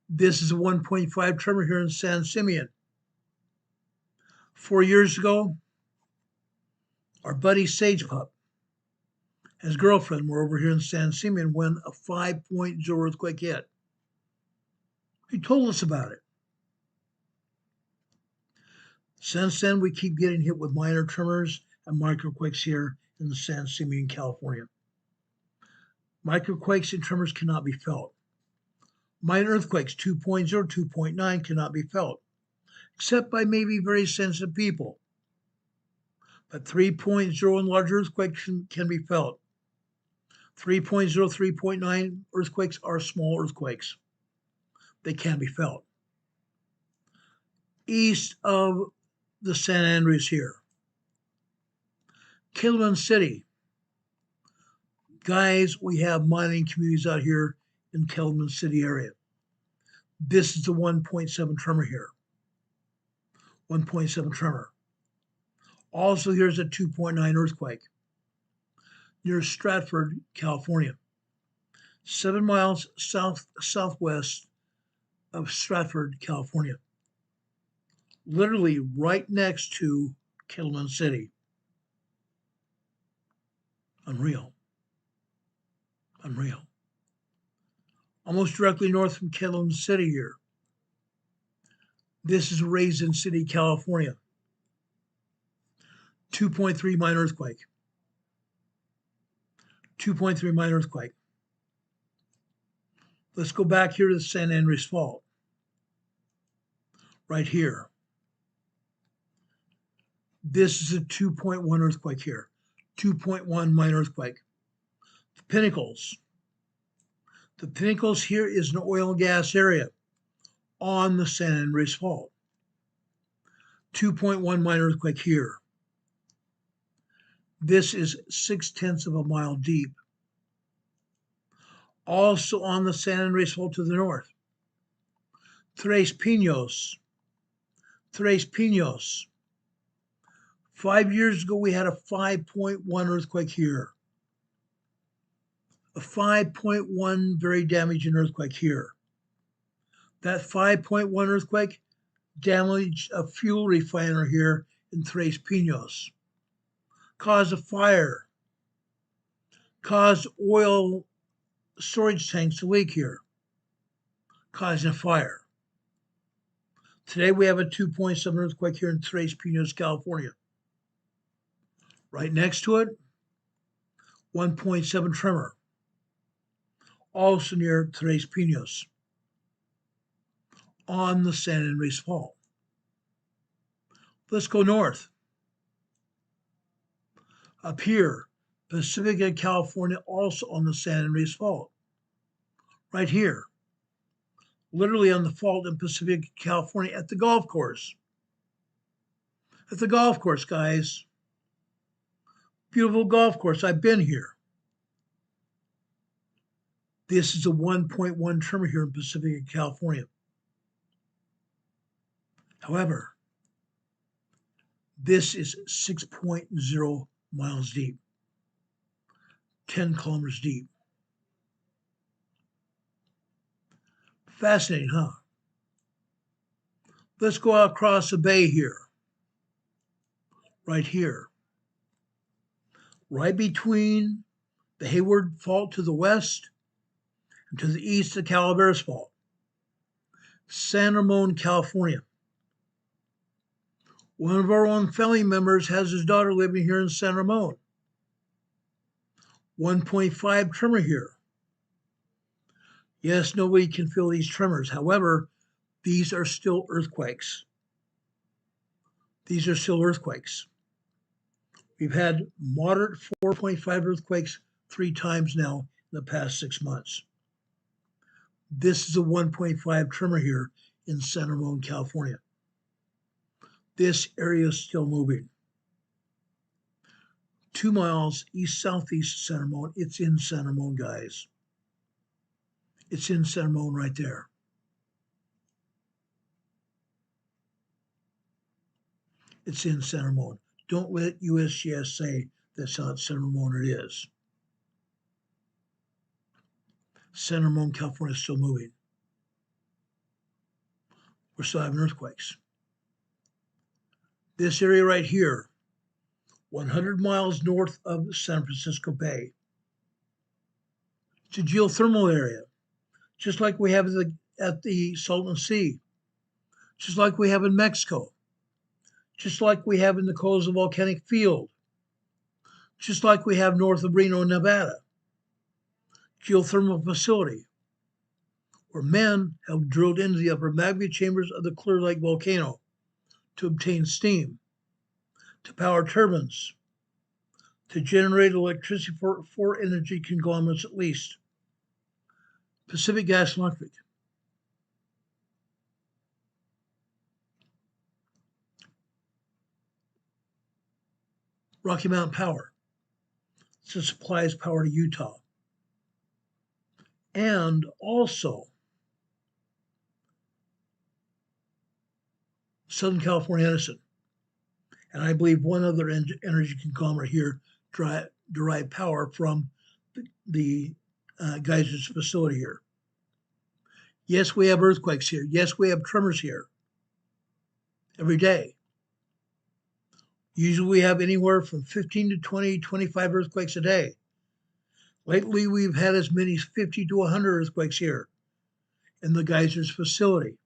This is a 1.5 tremor here in San Simeon. 4 years ago, our buddy Sage Pup, his girlfriend, were over here in San Simeon when a 5.0 earthquake hit. He told us about it. Since then, we keep getting hit with minor tremors and microquakes here in the San Simeon, California. Microquakes and tremors cannot be felt. Minor earthquakes, 2.0, 2.9, cannot be felt, except by maybe very sensitive people. But 3.0 and larger earthquakes can be felt. 3.0, 3.9 earthquakes are small earthquakes. They can be felt. East of the San Andreas here, Kilman City. Guys, we have mining communities out here in Kilman City area. This is the 1.7 tremor here. 1.7 tremor. Also, here's a 2.9 earthquake near Stratford, California. 7 miles southwest of Stratford, California. Literally right next to Kilman City. Unreal. Unreal. Almost directly north from Kilman City here. This is Raisin City, California. 2.3 minor earthquake. 2.3 minor earthquake. Let's go back here to the San Andreas Fault. Right here. This is a 2.1 earthquake here. 2.1 minor earthquake. The Pinnacles. The Pinnacles here is an oil and gas area on the San Andreas Fault. 2.1 minor earthquake here. This is 0.6 of a mile deep. Also on the San Andreas Fault to the north. Tres Pinos. Tres Pinos. 5 years ago, we had a 5.1 earthquake here. A 5.1 very damaging earthquake here. That 5.1 earthquake damaged a fuel refiner here in Tres Pinos. Caused a fire. Caused oil storage tanks to leak here. Causing a fire. Today we have a 2.7 earthquake here in Tres Pinos, California. Right next to it, 1.7 tremor. Also near Tres Pinos on the San Andreas Fault. Let's go north. Up here, Pacifica, California, also on the San Andreas Fault. Right here, literally on the fault in Pacifica, California at the golf course. At the golf course, guys. Beautiful golf course. I've been here. This is a 1.1 tremor here in Pacifica, California. However, this is 6.0 miles deep, 10 kilometers deep. Fascinating, huh? Let's go out across the bay here. Right here. Right between the Hayward Fault to the west and to the east, the Calaveras Fault. San Ramon, California. One of our own family members has his daughter living here in San Ramon. 1.5 tremor here. Yes, nobody can feel these tremors. However, these are still earthquakes. These are still earthquakes. We've had moderate 4.5 earthquakes 3 times now in the past 6 months. This is a 1.5 tremor here in San Ramon, California. This area is still moving. 2 miles east-southeast of San Ramon. It's in San Ramon, guys. It's in San Ramon right there. It's in San Ramon. Don't let USGS say that's not San Ramon. It is. San Ramon, California is still moving. we're still having earthquakes. This area right here, 100 miles north of San Francisco Bay, it's a geothermal area, just like we have at the Salton Sea, just like we have in Mexico, just like we have in the Coals Volcanic Field, just like we have north of Reno, Nevada. Geothermal facility where men have drilled into the upper magma chambers of the Clear Lake volcano to obtain steam, to power turbines, to generate electricity for 4 energy conglomerates at least. Pacific Gas and Electric, Rocky Mountain Power, so supplies power to Utah. And also Southern California Edison, and I believe one other energy conglomerate here derive power from the geysers facility here. Yes, we have earthquakes here. Yes, we have tremors here every day. Usually we have anywhere from 15 to 20, 25 earthquakes a day. Lately, we've had as many as 50 to 100 earthquakes here in the geysers facility.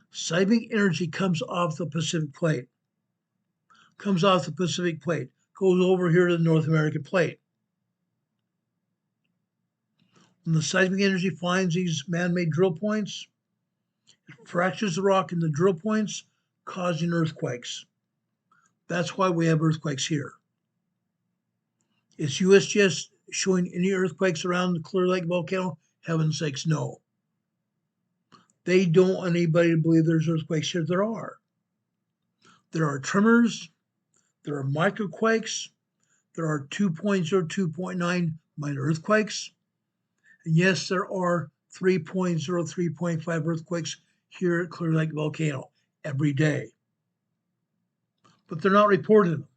Seismic energy comes off the Pacific Plate, goes over here to the North American Plate. When the seismic energy finds these man-made drill points, it fractures the rock in the drill points, causing earthquakes. That's why we have earthquakes here. Is USGS showing any earthquakes around the Clear Lake volcano? Heaven's sakes, no. They don't want anybody to believe there's earthquakes here. There are. There are tremors. There are microquakes. There are 2.0, 2.9 minor earthquakes. And yes, there are 3.0, 3.5 earthquakes here at Clear Lake volcano every day. But they're not reporting them.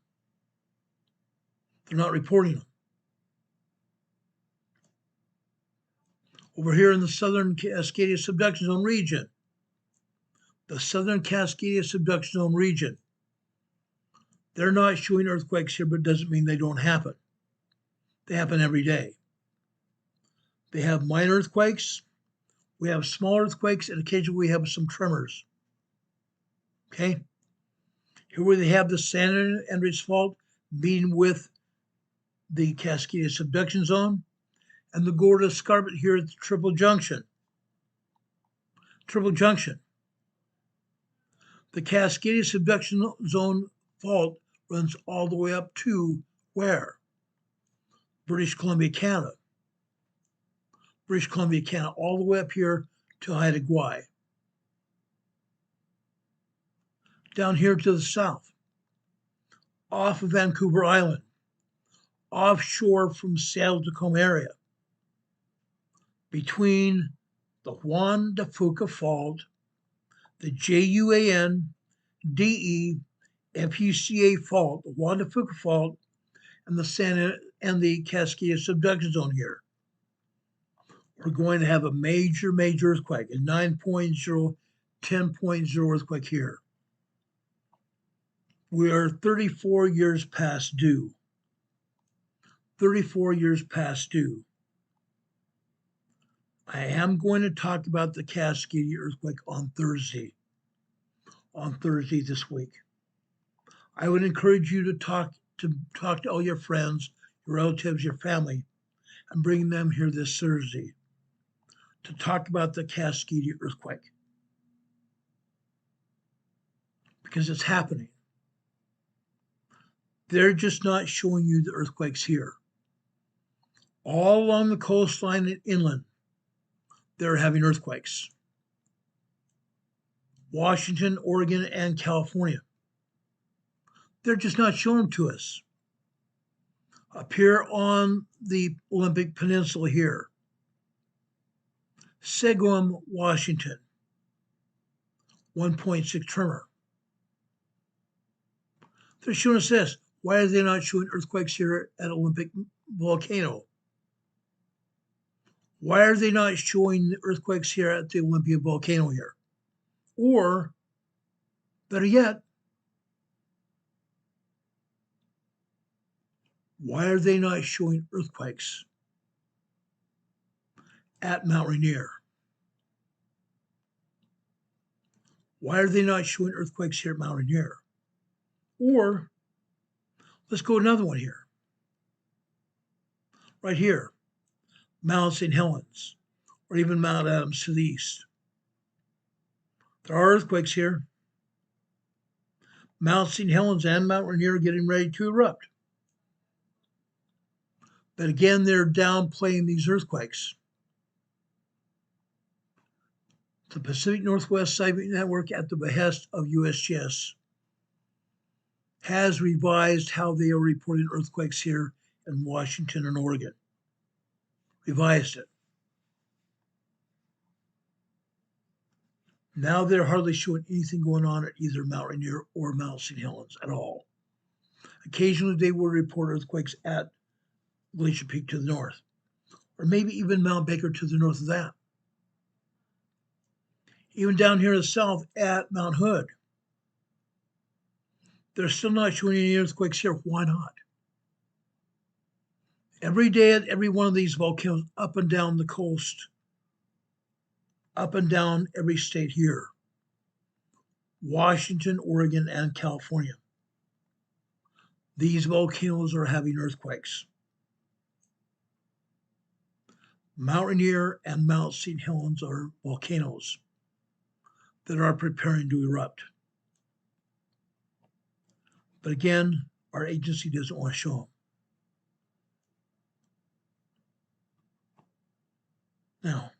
They're not reporting them. Over here in the Southern Cascadia Subduction Zone region, the Southern Cascadia Subduction Zone region, they're not showing earthquakes here, but it doesn't mean they don't happen. They happen every day. They have minor earthquakes, we have small earthquakes, and occasionally we have some tremors. Okay? Here we have the San Andreas Fault meeting with the Cascadia Subduction Zone, and the Gorda Escarpment here at the Triple Junction. The Cascadia Subduction Zone fault runs all the way up to where? British Columbia, Canada. All the way up here to Haida Gwaii. Down here to the south, off of Vancouver Island, offshore from Seattle-Tacoma area, between the Juan de Fuca Fault, the JUANDE FUCA Fault, the Juan de Fuca Fault, and the Cascadia Subduction Zone here. We're going to have a major earthquake, a 9.0, 10.0 earthquake here. We are 34 years past due. 34 years past due. I am going to talk about the Cascadia earthquake on Thursday this week. I would encourage you to talk to all your friends, your relatives, your family, and bring them here this Thursday to talk about the Cascadia earthquake. Because it's happening. They're just not showing you the earthquakes here. All along the coastline and inland, they're having earthquakes. Washington, Oregon, and California. They're just not showing them to us. Up here on the Olympic Peninsula here, Seguin, Washington, 1.6 tremor. They're showing us this. Why are they not showing earthquakes here at Olympic Volcano? Why are they not showing the earthquakes here at the Olympia volcano here? Or, better yet, why are they not showing earthquakes at Mount Rainier? Why are they not showing earthquakes here at Mount Rainier? Or, let's go another one here. Right here, Mount St. Helens, or even Mount Adams to the east. There are earthquakes here. Mount St. Helens and Mount Rainier are getting ready to erupt. But again, they're downplaying these earthquakes. The Pacific Northwest Seismic Network, at the behest of USGS, has revised how they are reporting earthquakes here in Washington and Oregon. Revised it. Now they're hardly showing anything going on at either Mount Rainier or Mount St. Helens at all. Occasionally they will report earthquakes at Glacier Peak to the north, or maybe even Mount Baker to the north of that. Even down here in the south at Mount Hood, they're still not showing any earthquakes here. Why not? Every day at every one of these volcanoes up and down the coast, up and down every state here, Washington, Oregon, and California, these volcanoes are having earthquakes. Mount Rainier and Mount St. Helens are volcanoes that are preparing to erupt. But again, our agency doesn't want to show them. Now,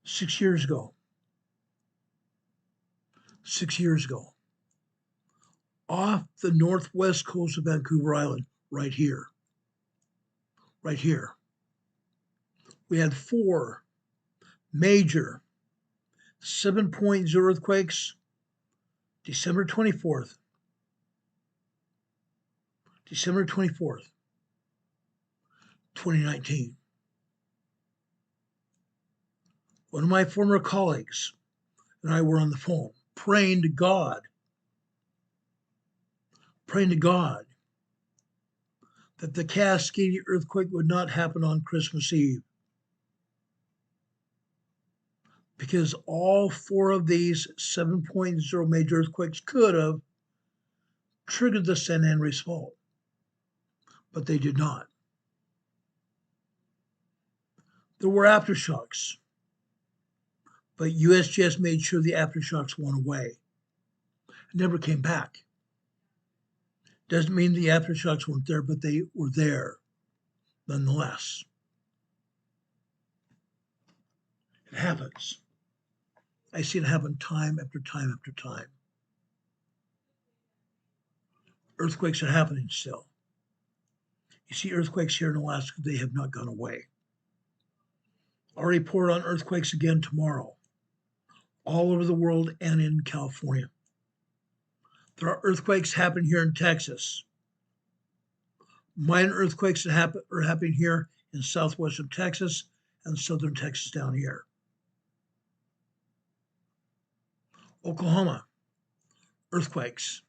6 years ago, off the northwest coast of Vancouver Island, right here, we had 4 major 7.0 earthquakes, December 24th, 2019. One of my former colleagues and I were on the phone praying to God that the Cascadia earthquake would not happen on Christmas Eve. Because all 4 of these 7.0 major earthquakes could have triggered the San Andreas fault, but they did not. There were aftershocks, but USGS made sure the aftershocks went away and never came back. Doesn't mean the aftershocks weren't there, but they were there nonetheless. It happens. I see it happen time after time after time. Earthquakes are happening still. You see earthquakes here in Alaska, they have not gone away. I'll report on earthquakes again tomorrow, all over the world and in California. There are earthquakes happening here in Texas. Minor earthquakes that are happening here in southwestern Texas and southern Texas down here. Oklahoma, earthquakes.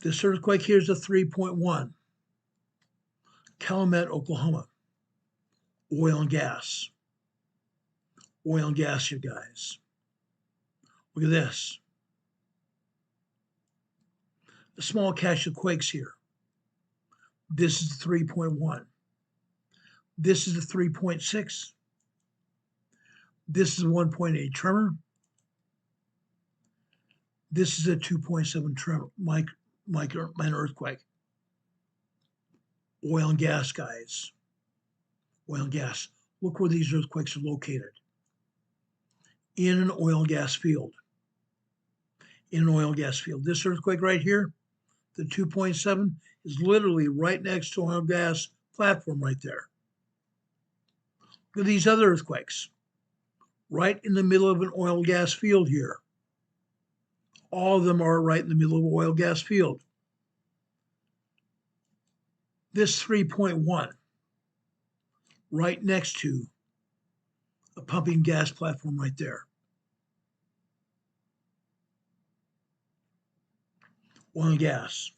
This earthquake here is a 3.1. Calumet, Oklahoma. Oil and gas. Oil and gas, you guys. Look at this. A small cache of quakes here. This is the 3.1. This is the 3.6. This is a 1.8 tremor. This is a 2.7 tremor, minor earthquake. Oil and gas, guys. Oil and gas. Look where these earthquakes are located. In an oil and gas field. This earthquake right here, the 2.7, is literally right next to an oil and gas platform right there. Look at these other earthquakes. Right in the middle of an oil and gas field here. All of them are right in the middle of an oil and gas field. This 3.1 right next to a pumping gas platform right there. Oil and gas.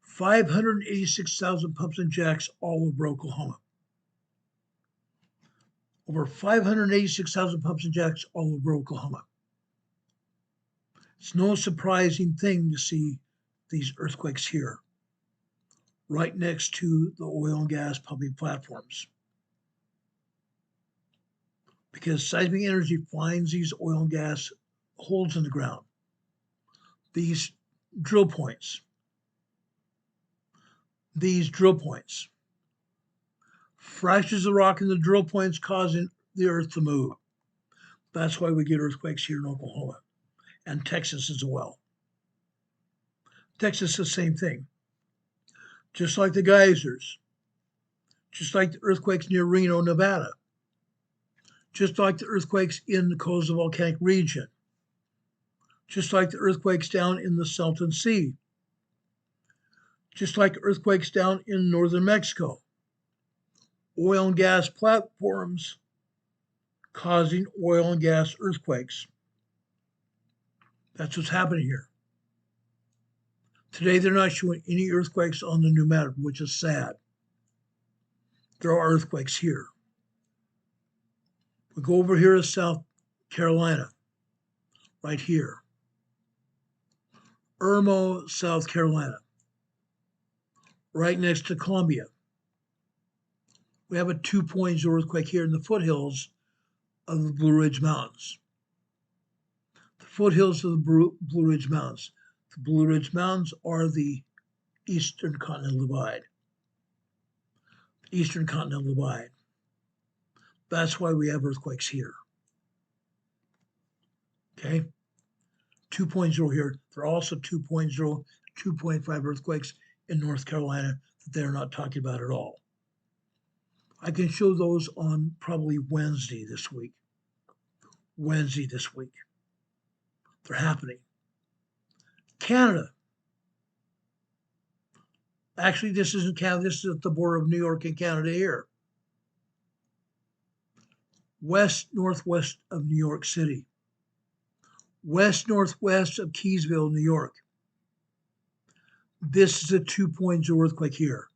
586,000 pumps and jacks all over Oklahoma. Over 586,000 pumps and jacks all over Oklahoma. It's no surprising thing to see these earthquakes here, right next to the oil and gas pumping platforms. Because seismic energy finds these oil and gas holes in the ground, these drill points, fractures the rock in the drill points causing the earth to move. That's why we get earthquakes here in Oklahoma and Texas as well. Texas, the same thing. Just like the geysers, just like the earthquakes near Reno, Nevada, just like the earthquakes in the coastal volcanic region, just like the earthquakes down in the Salton Sea, just like earthquakes down in northern Mexico. Oil and gas platforms causing oil and gas earthquakes. That's what's happening here. Today, they're not showing any earthquakes on the new map, which is sad. There are earthquakes here. We go over here to South Carolina, right here. Irmo, South Carolina, right next to Columbia. We have a 2.0 earthquake here in the foothills of the Blue Ridge Mountains. The foothills of the Blue Ridge Mountains. The Blue Ridge Mountains are the Eastern Continental Divide. Eastern Continental Divide. That's why we have earthquakes here. Okay? 2.0 here. There are also 2.0, 2.5 earthquakes in North Carolina that they're not talking about at all. I can show those on probably Wednesday this week. They're happening. Canada. Actually, this isn't Canada. This is at the border of New York and Canada here. West-northwest of New York City. West-northwest of Keysville, New York. This is a 2.0 earthquake here.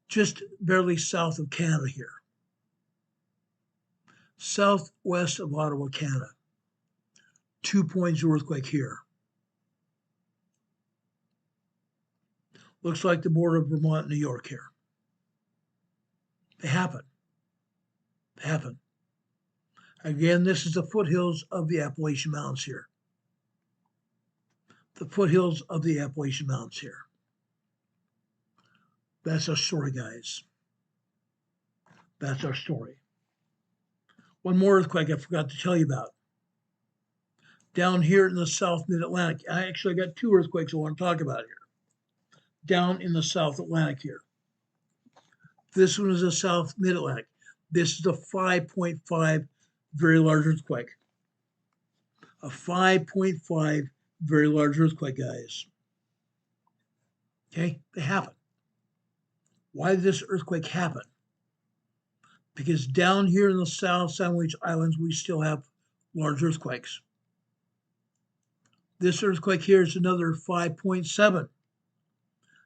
Just barely south of Canada here. Southwest of Ottawa, Canada. 2.0 earthquake here. Looks like the border of Vermont, New York here. They happen. Again, this is the foothills of the Appalachian Mountains here. The foothills of the Appalachian Mountains here. That's our story, guys. That's our story. One more earthquake I forgot to tell you about. Down here in the South Mid-Atlantic. I got two earthquakes I want to talk about here. Down in the South Atlantic here. This one is the South Mid-Atlantic. This is a 5.5 very large earthquake. A 5.5 very large earthquake, guys. Okay, they happen. Why did this earthquake happen? Because down here in the South Sandwich Islands, we still have large earthquakes. This earthquake here is another 5.7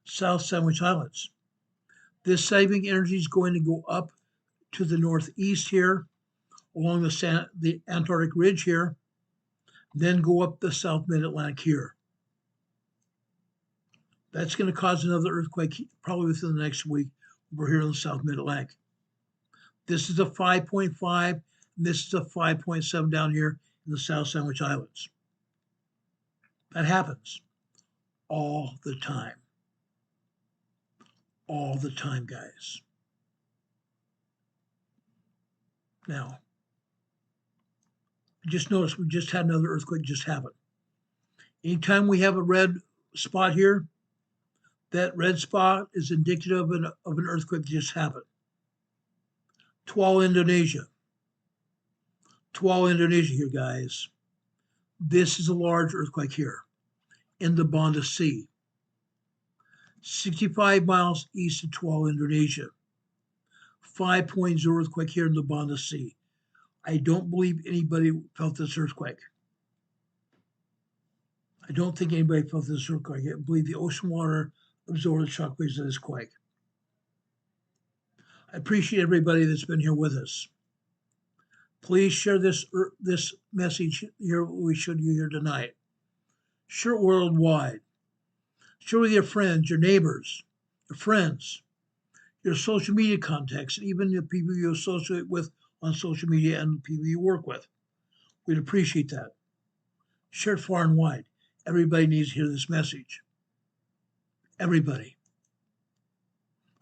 South Sandwich Islands. This seismic energy is going to go up to the northeast here, along the Antarctic Ridge here, then go up the South Mid-Atlantic here. That's going to cause another earthquake probably within the next week over here in the South Mid-Atlantic. This is a 5.5, and this is a 5.7 down here in the South Sandwich Islands. That happens all the time. All the time, guys. Now, just notice we just had another earthquake just happen. Anytime we have a red spot here, that red spot is indicative of an earthquake that just happened. Tual, Indonesia. Tual, Indonesia here, guys. This is a large earthquake here in the Banda Sea. 65 miles east of Tual, Indonesia. 5.0 earthquake here in the Banda Sea. I don't believe anybody felt this earthquake. I don't think anybody felt this earthquake. I believe the ocean water absorbed the shockwaves of this quake. I appreciate everybody that's been here with us. Please share this message here we showed you here tonight. Share it worldwide. Share with your friends, your neighbors, your friends, your social media contacts, and even the people you associate with on social media and the people you work with. We'd appreciate that. Share it far and wide. Everybody needs to hear this message. Everybody.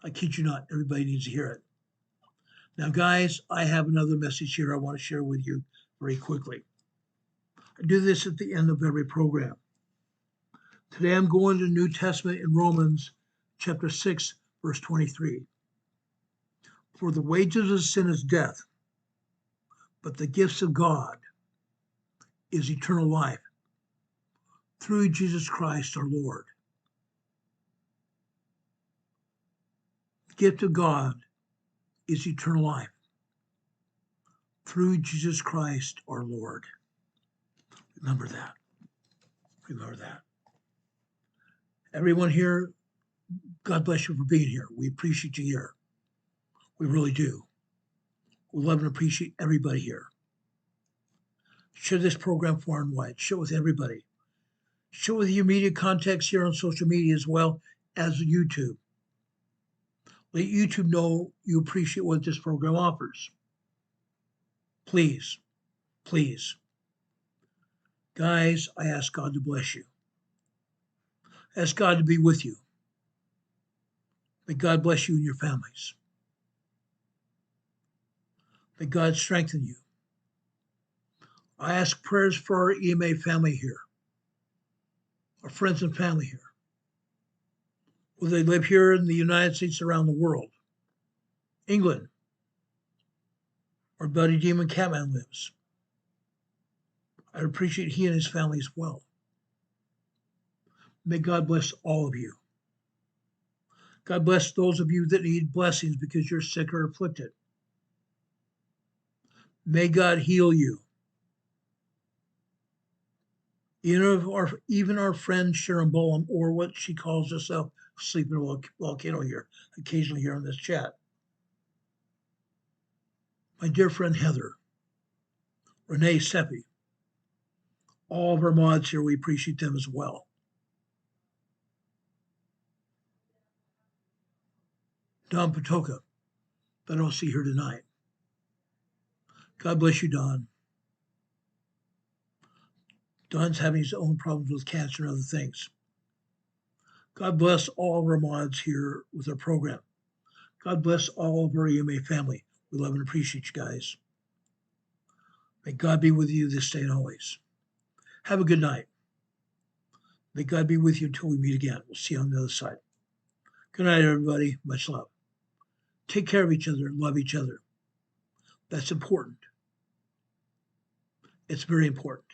I kid you not, everybody needs to hear it. Now, guys, I have another message here I want to share with you very quickly. I do this at the end of every program. Today I'm going to the New Testament in Romans chapter 6, verse 23. For the wages of sin is death, but the gifts of God is eternal life through Jesus Christ our Lord. The gift of God is eternal life through Jesus Christ our Lord. Remember that. Remember that. Everyone here, God bless you for being here. We appreciate you here. We really do. We love and appreciate everybody here. Share this program far and wide. Share it with everybody. Share it with your media contacts here on social media as well as YouTube. Let YouTube know you appreciate what this program offers. Please, please. Guys, I ask God to bless you. I ask God to be with you. May God bless you and your families. May God strengthen you. I ask prayers for our EMA family here, our friends and family here, whether they live here in the United States, around the world, England, where Buddy Demon Catman lives. I appreciate he and his family as well. May God bless all of you. God bless those of you that need blessings because you're sick or afflicted. May God heal you. Even our friend Sharon Bolam, or what she calls herself, sleeping volcano here, occasionally here on this chat. My dear friend Heather, Renee Seppi, all of our mods here, we appreciate them as well. Don Patoka, that I don't see here tonight. God bless you, Don. Don's having his own problems with cancer and other things. God bless all of our mods here with our program. God bless all of our EMA family. We love and appreciate you guys. May God be with you this day and always. Have a good night. May God be with you until we meet again. We'll see you on the other side. Good night, everybody. Much love. Take care of each other and love each other. That's important. It's very important.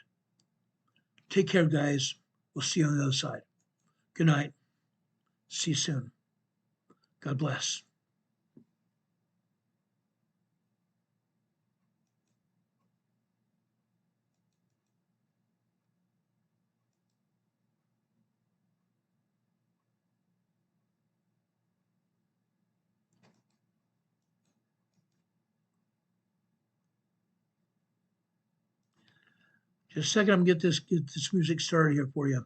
Take care, guys. We'll see you on the other side. Good night. See you soon. God bless. Just a second, I'm gonna get this music started here for you.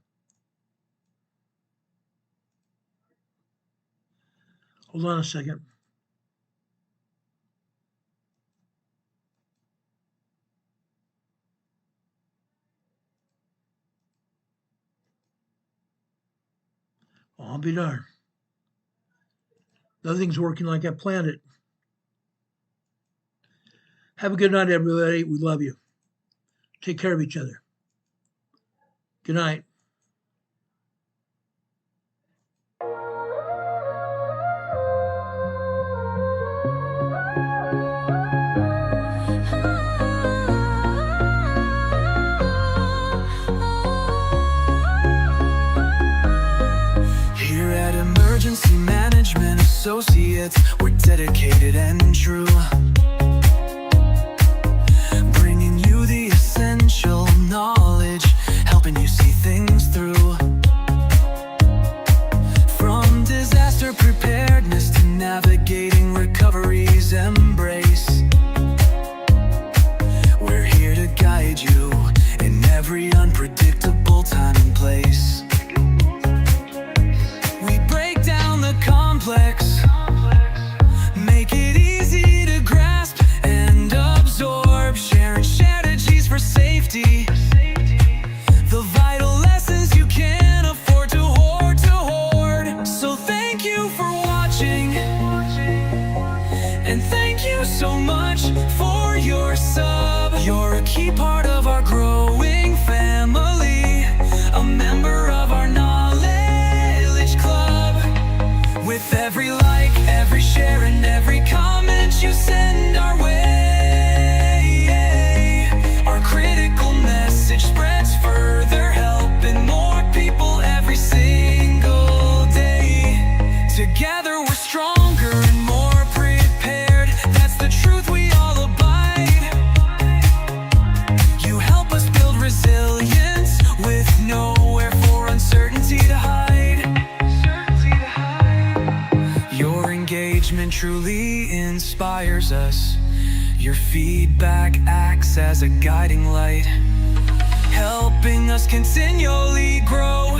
Hold on a second. Oh, I'll be darned. Nothing's working like I planned it. Have a good night, everybody. We love you. Take care of each other. Good night. Here at Emergency associates, we're dedicated and true, bringing you the essential knowledge, helping you see things through. From disaster preparedness to navigating recovery's embrace, we're here to guide you in every unpredictable time and place. We break down the complex, make it easy to grasp and absorb, sharing strategies for safety, the vital lessons you can't afford to hoard. So thank you for watching, and thank you so much for your sub. You're a key part of our growing family, a member of our knowledge club. With every like, every share, and every comment you send our way, our critical message spreads further, helping more people every single day. Together we're stronger and more prepared, that's the truth we all abide. You help us build resilience with nowhere for uncertainty to hide. Your engagement truly inspires us. Your feedback acts as a guiding light, helping us continually grow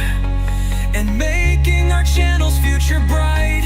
and making our channel's future bright.